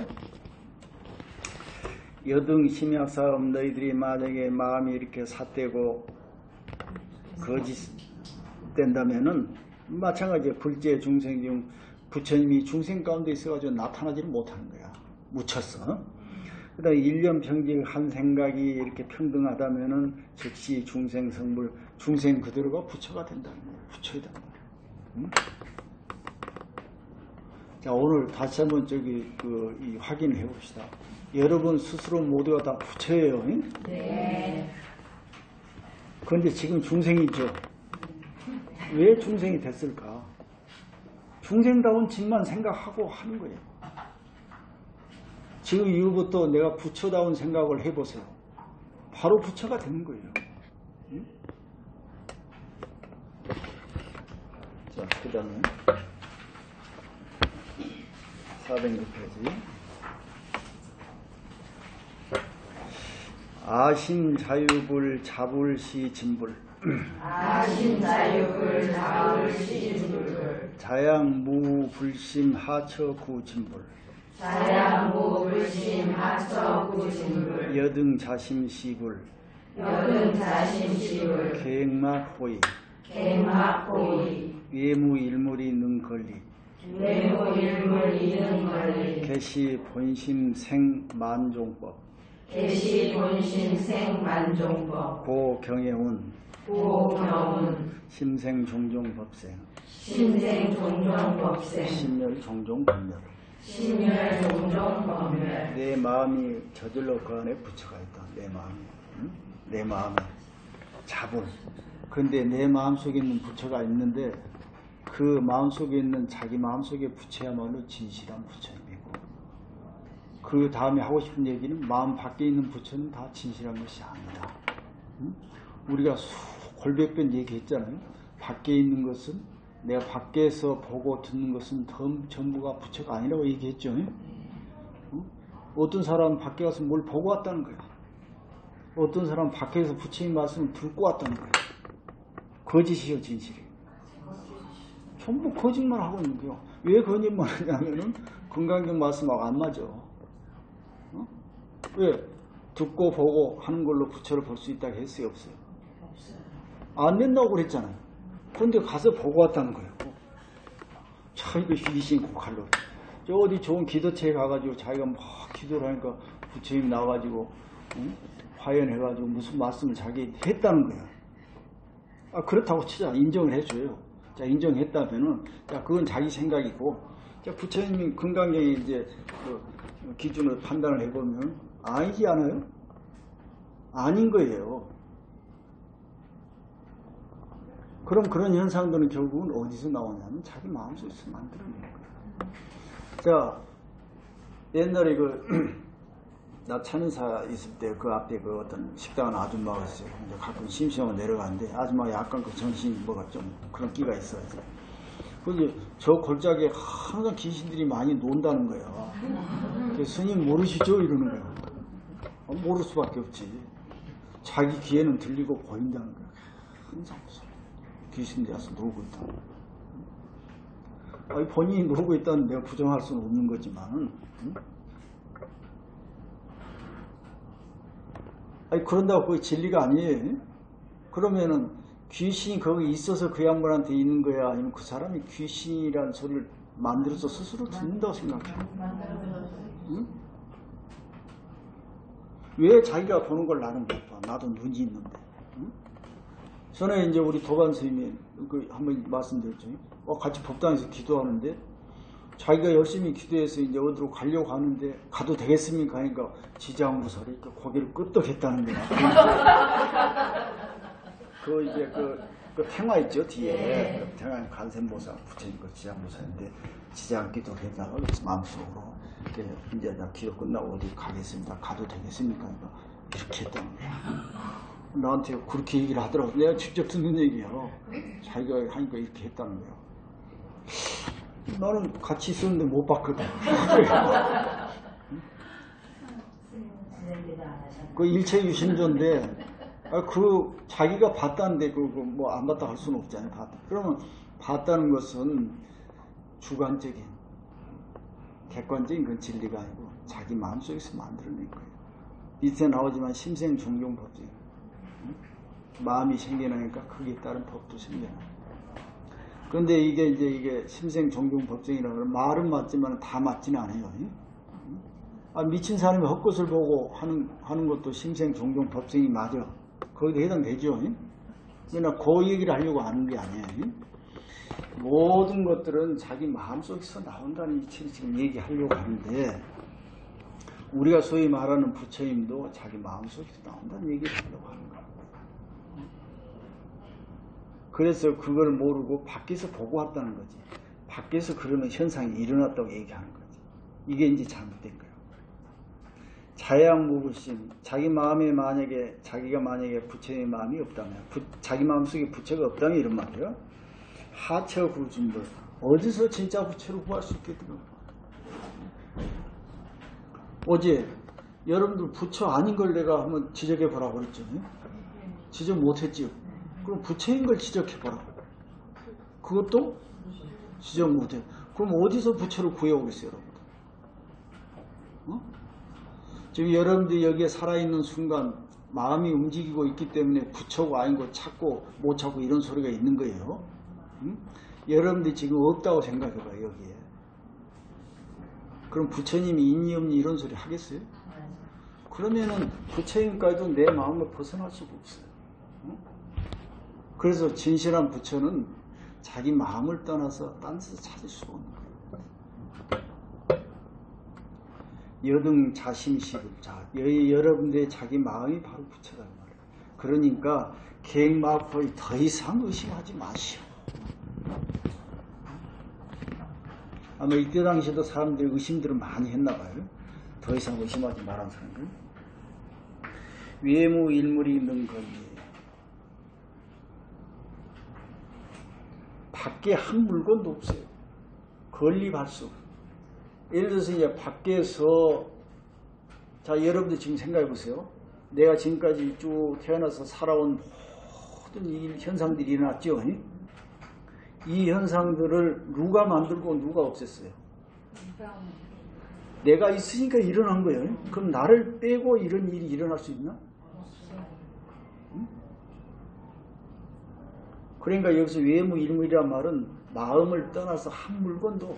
여등 심약사업 너희들이 만약에 마음이 이렇게 삿되고 거짓된다면은 마찬가지야. 불제 중생 중 부처님이 중생 가운데 있어가지고 나타나지를 못하는 거야. 묻혔어. 그 다음에 일념평직 한 생각이 이렇게 평등하다면은 즉시 중생 성불 중생 그대로가 부처가 된다는 거야. 부처이다. 응? 자, 오늘 다시 한번 이 확인을 해봅시다. 여러분 스스로 모두가 다 부처예요. 응? 네. 그런데 지금 중생이죠. 왜 중생이 됐을까? 중생다운 짓만 생각하고 하는 거예요. 지금 이후부터 내가 부처다운 생각을 해보세요. 바로 부처가 되는 거예요. 응? 자, 그 다음에 406페이지. 아심자유불 자불시 진불 아심자유불 자불시 진불 자양무불심 하처구 진불 자양무불심 하처구 진불 여등자심시불 여등자심시불 계행막호의 갱막호의 외무일물이 능걸리 외무일물 이능걸리 개시본심생만종법 개시본심생만종법 고경애운 고경운 심생종종법생 심생종종법생 심멸종종법멸 심멸종종법멸 내 마음이 저절로 그 안에 부처가 있다. 내 마음에. 응? 내 마음에. 자본. 그런데 내 마음속에 있는 부처가 있는데 그 마음속에 있는 자기 마음속의 부처야말로 진실한 부처님이고 그 다음에 하고 싶은 얘기는 마음 밖에 있는 부처는 다 진실한 것이 아니다. 응? 우리가 골백번 얘기했잖아요. 밖에 있는 것은 내가 밖에서 보고 듣는 것은 전부가 부처가 아니라고 얘기했죠. 응? 어떤 사람은 밖에 가서 뭘 보고 왔다는 거야. 어떤 사람은 밖에서 부처님 말씀을 듣고 왔다는 거야. 거짓이요 진실이에요. 전부 거짓말 하고 있는 거예요. 왜 거짓말 하냐면은 건강경 말씀하고 안 맞아. 왜? 듣고 보고 하는 걸로 부처를 볼 수 있다고 했어요? 없어요? 안 된다고 그랬잖아요. 그런데 가서 보고 왔다는 거예요. 참 이거 희신 고칼로. 저 어디 좋은 기도체에 가가지고 자기가 막 기도를 하니까 부처님 나와가지고 응? 화연해가지고 무슨 말씀을 자기 했다는 거야. 아 그렇다고 치자. 인정을 해줘요. 자 인정했다면은 자 그건 자기 생각이고 자 부처님이 건강경에 이제 그 기준을 판단을 해보면 아니지 않아요? 아닌 거예요. 그럼 그런 현상들은 결국은 어디서 나오냐면 자기 마음속에서 만들어내는 거예요. 자, 옛날에 나 천인사 있을 때 그 앞에 그 어떤 식당은 아줌마가 있어요. 근데 가끔 심심하면 내려가는데 아줌마가 약간 그 정신이 뭐가 좀 그런 끼가 있어요. 근데 저 골짜기에 항상 귀신들이 많이 논다는 거야. 스님 모르시죠? 이러는 거야. 모를 수밖에 없지. 자기 귀에는 들리고 보인다는 거야. 항상 무서워. 귀신들이 와서 놀고 있다. 아니, 본인이 놀고 있다는 내가 부정할 수는 없는 거지만, 응? 아니, 그런다고 그게 진리가 아니에요. 그러면은 귀신이 거기 있어서 그 양반한테 있는 거야? 아니면 그 사람이 귀신이라는 소리를 만들어서 스스로 듣는다고 생각해? 응? 왜 자기가 보는 걸 나는 못 봐? 나도 눈이 있는데. 응? 전에 이제 우리 도반 스님이 한번 말씀드렸죠. 같이 법당에서 기도하는데 자기가 열심히 기도해서 이제 어디로 가려고 하는데 가도 되겠습니까? 하니까 지장무설이 이렇게 고개를 끄덕했다는 거야. 그 이제 그 탱화 있죠 뒤에 그 탱화 간센보살 부처님 그 지장무설인데 지장 기도를 했다가 마음속으로 이렇게 이제 나 기도 끝나고 어디 가겠습니다. 가도 되겠습니까? 하니까 이렇게 했다는 거야. 나한테 그렇게 얘기를 하더라고. 내가 직접 듣는 얘기예요. 자기가 하니까 이렇게 했다는 거야. 나는 같이 있었는데 못 봤거든. 그 일체 유심조인데, 그 자기가 봤다는데 뭐 안 봤다 할 수는 없잖아요. 봤다. 그러면 봤다는 것은 주관적인, 객관적인 건 진리가 아니고 자기 마음속에서 만들어낸 거예요. 밑에 나오지만 심생종종법칙. 마음이 생겨나니까 거기에 따른 법도 생겨나. 그런데 이게 심생종종법정이라고 하면 말은 맞지만 다 맞지는 않아요. 미친 사람이 헛것을 보고 하는 것도 심생종종법정이 맞아. 거기도 해당되죠. 그러나 그 얘기를 하려고 하는 게 아니에요. 모든 것들은 자기 마음속에서 나온다는 이치를 지금 얘기하려고 하는데 우리가 소위 말하는 부처님도 자기 마음속에서 나온다는 얘기를 하려고 하는 거예요. 그래서 그걸 모르고 밖에서 보고 왔다는 거지. 밖에서 그러는 현상이 일어났다고 얘기하는 거지. 이게 이제 잘못된 거예요. 자양무불심, 자기가 만약에 부처의 마음이 없다면, 자기 마음속에 부처가 없다면 이런 말이에요. 하처 구준들, 어디서 진짜 부처를 구할 수 있겠더라. 어제 여러분들 부처 아닌 걸 내가 한번 지적해 보라고 그랬죠. 지적 못했지요. 그럼 부처인 걸 지적해보라. 그것도 지적 못해. 그럼 어디서 부처를 구해오겠어요, 여러분들? 지금 여러분들이 여기에 살아있는 순간 마음이 움직이고 있기 때문에 부처가 아닌 거 찾고 못 찾고 이런 소리가 있는 거예요. 여러분들이 지금 없다고 생각해봐요, 여기에. 그럼 부처님이 있니 없니 이런 소리 하겠어요? 그러면은 부처님까지도 내 마음을 벗어날 수가 없어요. 그래서 진실한 부처는 자기 마음을 떠나서 딴 데서 찾을 수가 없는 거예요. 여등 자심시급자. 여러분들의 자기 마음이 바로 부처라는 말이에요. 그러니까 계획마포에 더 이상 의심하지 마시오. 아마 이때 당시에도 사람들이 의심들을 많이 했나 봐요. 더 이상 의심하지 말라는 사람들. 외무 일물이 있는 거니 밖에 한 물건도 없어요. 건립할 수. 예를 들어서 이제 밖에서 자 여러분들 지금 생각해 보세요. 내가 지금까지 쭉 태어나서 살아온 모든 현상들이 일어났죠. 이 현상들을 누가 만들고 누가 없앴어요? 내가 있으니까 일어난 거예요. 그럼 나를 빼고 이런 일이 일어날 수 있나? 응? 그러니까 여기서 외무 일물이란 말은 마음을 떠나서 한 물건도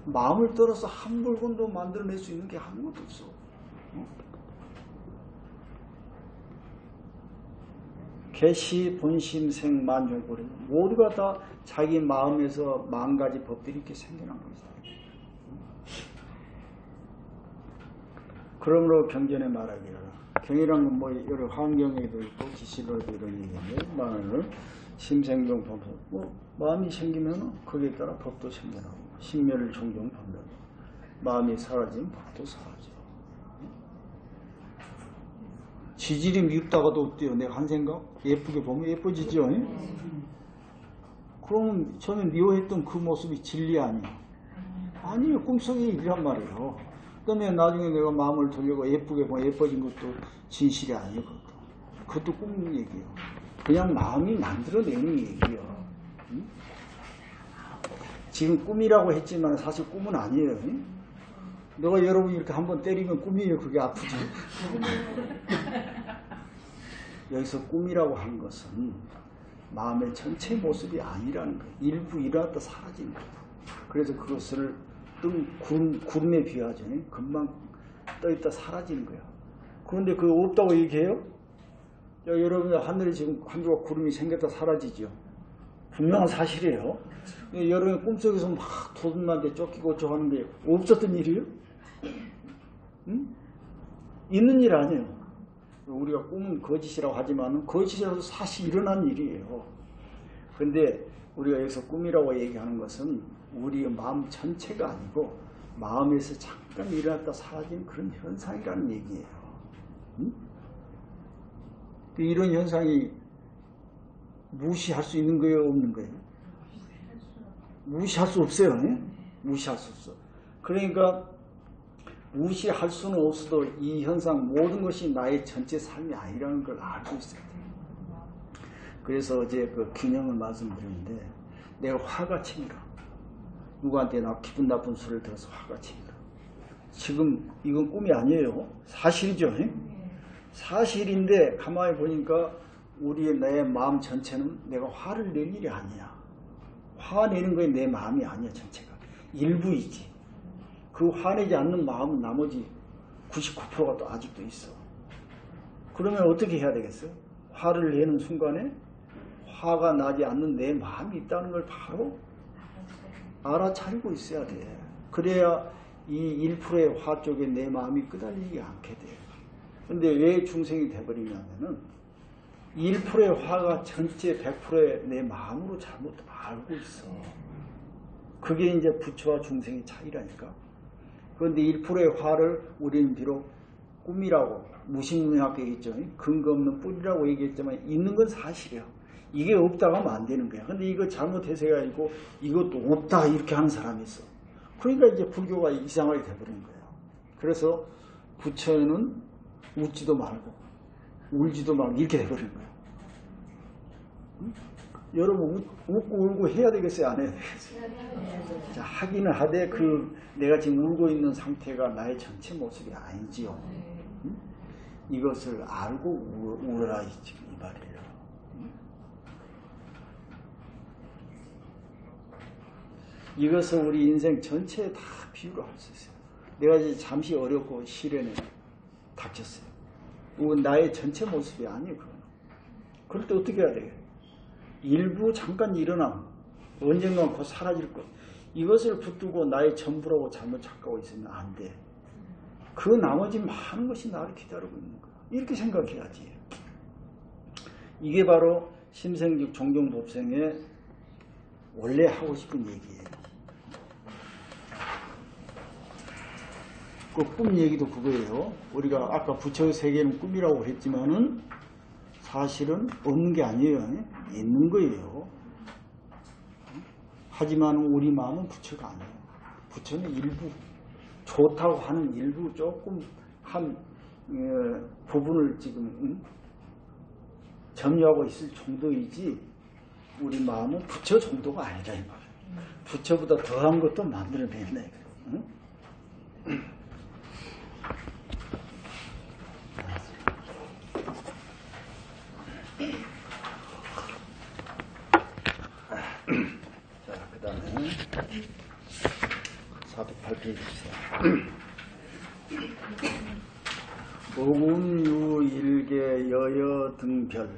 마음을 떠나서 한 물건도 만들어낼 수 있는 게 아무것도 없어. 개시 본심생 만종고리 모두가 다 자기 마음에서 만 가지 법들이 이렇게 생겨난 겁니다. 그러므로 경전에 말하기를 경이란 건 뭐 여러 환경에도 있고 기시로도 이런 얘기인데 마음을 심생종 법도 뭐 마음이 생기면 거기에 따라 법도 생겨나고 심멸을 종종 판다. 마음이 사라지면 법도 사라져. 지질이 미흡다가도 어때요? 내가 한 생각? 예쁘게 보면 예뻐지죠? 그러면 처음에 미워했던 그 모습이 진리 아니야? 아니요. 꿈속의 일이란 말이에요. 그다음에 나중에 내가 마음을 돌리고 예쁘게 보면 예뻐진 것도 진실이 아니에요. 그것도 꿈 얘기예요. 그냥 마음이 만들어내는 얘기예요. 응? 지금 꿈이라고 했지만 사실 꿈은 아니에요. 응? 너가 여러분이 이렇게 한번 때리면 꿈이에요. 그게 아프지. 여기서 꿈이라고 한 것은 마음의 전체 모습이 아니라는 거예요. 일부 일어났다 사라진 거예요. 그래서 그것을 구름에 비하죠. 금방 떠있다 사라지는 거예요. 그런데 그거 없다고 얘기해요? 여러분 하늘에 지금 한 조각 구름이 생겼다 사라지죠. 분명한 사실이에요. 여러분의 꿈속에서 막 도둑한테 쫓기고 어쩌고 하는 게 없었던 일이에요? 응? 있는 일 아니에요. 우리가 꿈은 거짓이라고 하지만 거짓이라도 사실 일어난 일이에요. 그런데 우리가 여기서 꿈이라고 얘기하는 것은 우리의 마음 전체가 아니고 마음에서 잠깐 일어났다 사라진 그런 현상이라는 얘기예요. 응? 이런 현상이 무시할 수 있는 거예요? 없는 거예요? 무시할 수 없어요. 네? 무시할 수 없어. 그러니까 무시할 수는 없어도 이 현상 모든 것이 나의 전체 삶이 아니라는 걸 알고 있어야 돼요. 그래서 어제 그 균형을 말씀드렸는데 내가 화가 치밀어. 누구한테 나 기분 나쁜 소리를 들어서 화가 치밀어. 지금 이건 꿈이 아니에요. 사실이죠. 네? 사실인데 가만히 보니까 우리의 내 마음 전체는 내가 화를 낼 일이 아니야. 화내는 거에 내 마음이 아니야. 전체가. 일부이지. 그 화내지 않는 마음은 나머지 99%가 또 아직도 있어. 그러면 어떻게 해야 되겠어요? 화를 내는 순간에 화가 나지 않는 내 마음이 있다는 걸 바로 알아차리고 있어야 돼. 그래야 이 1%의 화 쪽에 내 마음이 끄달리지 않게 돼. 근데 왜 중생이 돼버리냐면은 1%의 화가 전체 100%의 내 마음으로 잘못 알고 있어. 그게 이제 부처와 중생의 차이라니까. 그런데 1%의 화를 우리는 비록 꿈이라고 무신문학계 얘기했죠. 근거 없는 뿔이라고 얘기했지만 있는 건 사실이야. 이게 없다고 하면 안 되는 거야. 근데 이거 잘못 해석해가지고 이것도 없다 이렇게 하는 사람이 있어. 그러니까 이제 불교가 이상하게 돼버린 거예요. 그래서 부처는 웃지도 말고 울지도 말고 이렇게 돼버린 거예요. 응? 여러분 웃고 울고 해야 되겠어요? 안 해야 되겠어요? 자, 하기는 하되 내가 지금 울고 있는 상태가 나의 전체 모습이 아니지요. 응? 이것을 알고 울어라 지금 이 말이에요. 응? 이것을 우리 인생 전체에 다 비유를 할 수 있어요. 내가 이제 잠시 어렵고 시련에 닥쳤어요. 이건 나의 전체 모습이 아니에요. 그럴 때 어떻게 해야 돼요? 일부 잠깐 일어나 언젠가 곧 사라질 것. 이것을 붙들고 나의 전부라고 잘못 착각하고 있으면 안 돼. 그 나머지 많은 것이 나를 기다리고 있는 거야. 이렇게 생각해야지. 이게 바로 심생즉 종종법생의 원래 하고 싶은 얘기예요. 그 꿈 얘기도 그거예요. 우리가 아까 부처의 세계는 꿈이라고 했지만은 사실은 없는 게 아니에요. 있는 거예요. 하지만 우리 마음은 부처가 아니에요. 부처는 일부, 좋다고 하는 일부 조금 한 부분을 지금 점유하고 있을 정도이지 우리 마음은 부처 정도가 아니라 이 말이에요. 부처보다 더한 것도 만들어냈네. 응? 자, 그 다음에 408페이지 주세요. 오금유일계 여여 등별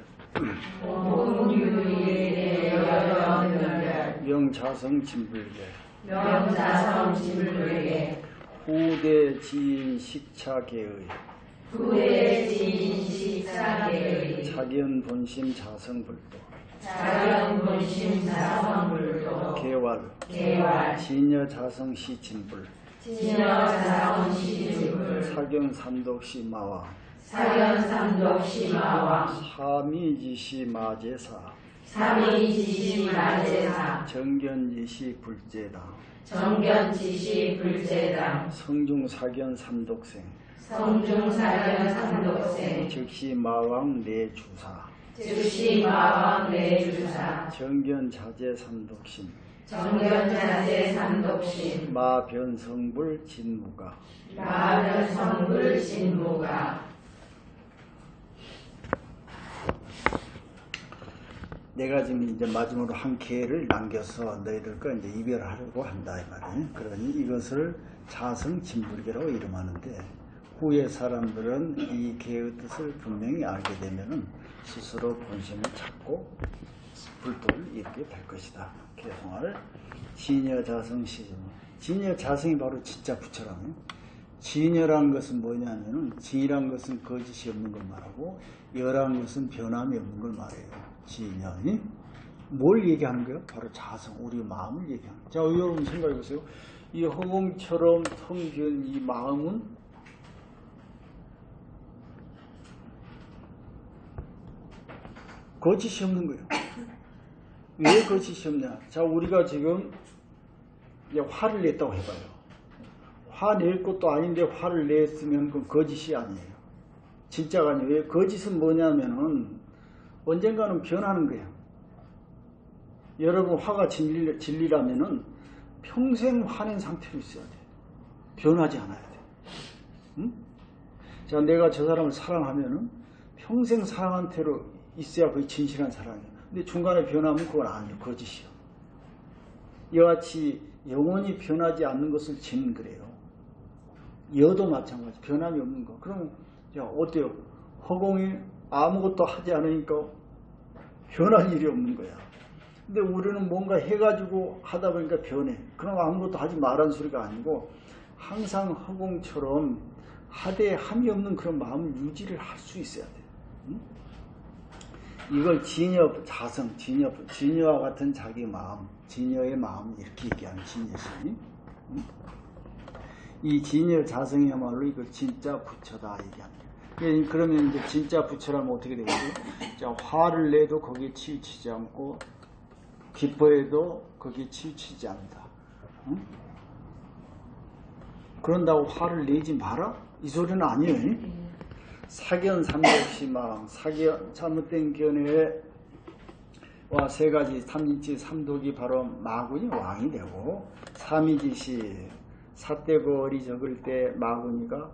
오금유일계 여여 등별 명자성 진불계 명자성 진불계 후대 지인 식차계의 후대 지인 식차계의 자견 본심 자성불도 자견 본심 자성불도 개활 진여 자성시 진불 진여 자성시 진불 사견 삼독시 마와 사견 삼독시 마와 사미지시 마제사 사미지시 마제사 정견지시 불제당 정견지시 불제당 성중사견 삼독생 성중사견 삼독생 즉시 마왕 내주사 즉시 마왕 내주사 정견자제 삼독심 정견자제 삼독심 마변성불 진무가 마변성불 진무가. 내가 지금 이제 마지막으로 한 개를 남겨서 너희들과 이제 이별하려고 한다 이 말이에요. 그러니 이것을 자성 진불계라고 이름하는데 후의 사람들은 이 개의 뜻을 분명히 알게 되면은 스스로 본심을 찾고 불도를 이루게 될 것이다. 개성할 진여 자성 시즌. 진여 자성이 바로 진짜 부처라며. 진여란 것은 뭐냐면은 진이란 것은 거짓이 없는 걸 말하고 여란 것은 변함이 없는 걸 말해요. 진여니 뭘 얘기하는 거예요? 바로 자성, 우리 마음을 얘기하는 거예요. 자, 여러분 생각해 보세요. 이 허공처럼 텅 비은 이 마음은 거짓이 없는 거예요. 왜 거짓이 없냐? 자, 우리가 지금 이제 화를 냈다고 해봐요. 화 낼 것도 아닌데 화를 냈으면 그건 거짓이 아니에요. 진짜가 아니에요. 왜? 거짓은 뭐냐면은 언젠가는 변하는 거예요. 여러분 화가 진리라면은 평생 화낸 상태로 있어야 돼요. 변하지 않아야 돼요. 응? 자, 내가 저 사람을 사랑하면은 평생 사랑한 태로 있어야 그게 진실한 사랑이에요. 근데 중간에 변하면 그건 아니에요. 거짓이요. 이와 같이 영원히 변하지 않는 것을 지는 거래요. 여도 마찬가지. 변함이 없는 거. 그럼 자, 어때요? 허공이 아무것도 하지 않으니까 변할 일이 없는 거야. 근데 우리는 뭔가 해가지고 하다 보니까 변해. 그럼 아무것도 하지 말라는 소리가 아니고 항상 허공처럼 하되 함이 없는 그런 마음을 유지를 할 수 있어야 돼요. 응? 이걸 진여 자성, 진여와 같은 자기 마음, 진여의 마음 이렇게 얘기하는 진여심이. 응? 이 진여 자성이야말로 이걸 진짜 부처다 얘기합니다. 그러면 이제 진짜 부처라면 어떻게 되겠죠? 자, 화를 내도 거기에 치우치지 않고 기뻐해도 거기에 치우치지 않는다. 응? 그런다고 화를 내지 마라? 이 소리는 아니에요. 사견 삼독시망, 사견 잘못된 견해와 세 가지 삼인치 삼독이 바로 마군이 왕이 되고 삼이지시 사대고 어리적을 때 마군이가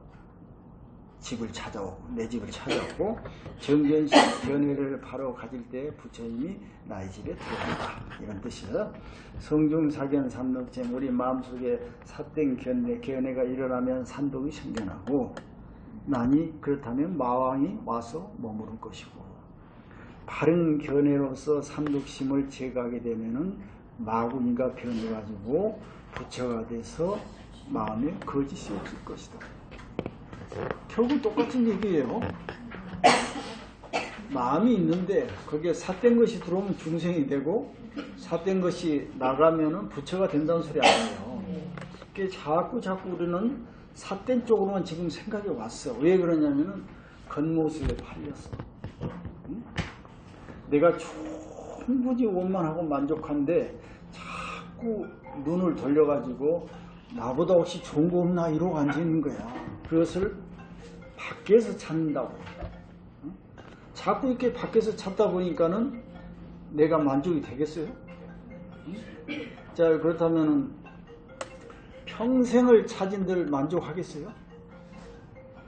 집을 찾아오고 내 집을 찾아오고 정견식 견해를 바로 가질 때 부처님이 나의 집에 들어간다 이런 뜻이에요. 성중사견 삼독쟁 우리 마음속에 삿된 견해가 일어나면 삼독이 생겨나고 나니 그렇다면 마왕이 와서 머무를 것이고 바른 견해로서 삼독심을 제거하게 되면은 마군이가 변해가지고 부처가 돼서 마음에 거짓이 없을 것이다. 결국 똑같은 얘기예요. 마음이 있는데 거기에 삿된 것이 들어오면 중생이 되고 삿된 것이 나가면은 부처가 된다는 소리 아니에요. 그게 자꾸 우리는 삿된 쪽으로만 지금 생각이 왔어. 왜 그러냐면은 겉모습에 팔렸어. 응? 내가 충분히 원만하고 만족한데 자꾸 눈을 돌려가지고 나보다 혹시 좋은 거 없나 이러고 앉아있는 거야. 그것을 밖에서 찾는다고. 응? 자꾸 이렇게 밖에서 찾다 보니까는 내가 만족이 되겠어요? 응? 자, 그렇다면 평생을 찾은들 만족하겠어요?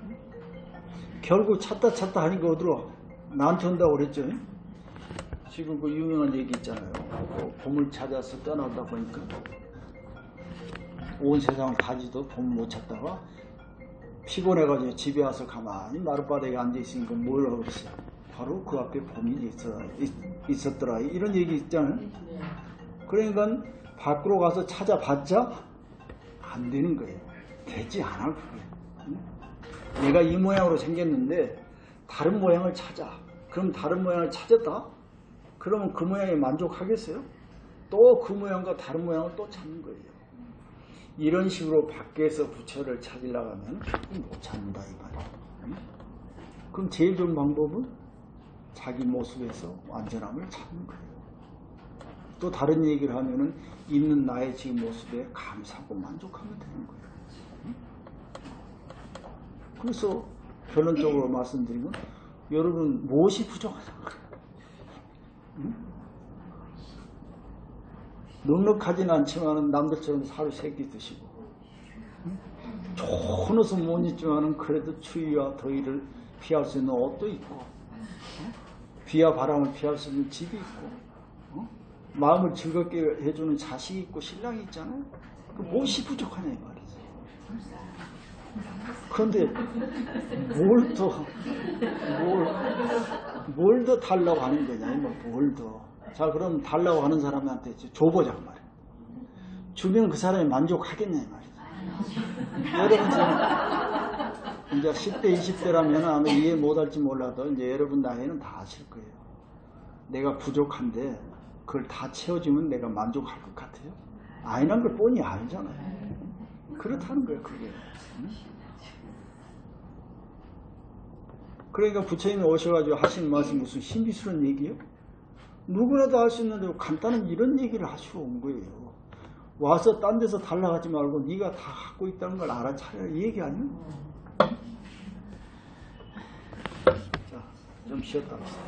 응? 결국 찾다 하니까 어디로 나한테 온다고 그랬죠? 지금 그 유명한 얘기 있잖아요. 봄을 찾아서 떠나다 보니까 온 세상을 다지도 봄을 못 찾다가 피곤해가지고 집에 와서 가만히 마룻바닥에 앉아있으니까 뭘 하고 있어요? 바로 그 앞에 봄이 있었더라. 이런 얘기 있잖아요. 그러니까 밖으로 가서 찾아봤자 안 되는 거예요. 되지 않아 그게. 내가 이 모양으로 생겼는데 다른 모양을 찾아. 그럼 다른 모양을 찾았다? 그러면 그 모양에 만족하겠어요? 또 그 모양과 다른 모양을 또 찾는 거예요. 이런 식으로 밖에서 부처를 찾으려고 하면 못 찾는다 이 말이에요. 그럼 제일 좋은 방법은 자기 모습에서 완전함을 찾는 거예요. 또 다른 얘기를 하면은 있는 나의 지금 모습에 감사하고 만족하면 되는 거예요. 그래서 결론적으로 말씀드리면 여러분 무엇이 부족하냐? 넉넉하지는 않지만 남들처럼 하루 3끼 드시고 좋은 옷은 못 입지만 그래도 추위와 더위를 피할 수 있는 옷도 있고 비와 바람을 피할 수 있는 집이 있고 마음을 즐겁게 해주는 자식이 있고 신랑이 있잖아요. 그 무엇이 부족하냐 이 말이지. 그런데 뭘 더 달라고 하는 거냐, 뭘 더. 자, 그럼 달라고 하는 사람한테 줘보자, 그 말이야. 주면 그 사람이 만족하겠냐, 이 말이야. 여러분, 이제 10대, 20대라면 아마 이해 못할지 몰라도 이제 여러분 나이에는 다 아실 거예요. 내가 부족한데 그걸 다 채워주면 내가 만족할 것 같아요? 아니란 걸 뻔히 알잖아요. 그렇다는 거예요, 그게. 그러니까 부처님이 오셔가지고 하시는 말씀이 무슨 신비스러운 얘기예요? 누구나 다 할 수 있는데 간단한 이런 얘기를 하시고 온 거예요. 와서 딴 데서 달라가지 말고 네가 다 갖고 있다는 걸 알아차려라 이 얘기 아니에요? 자, 좀 쉬었다 합시다.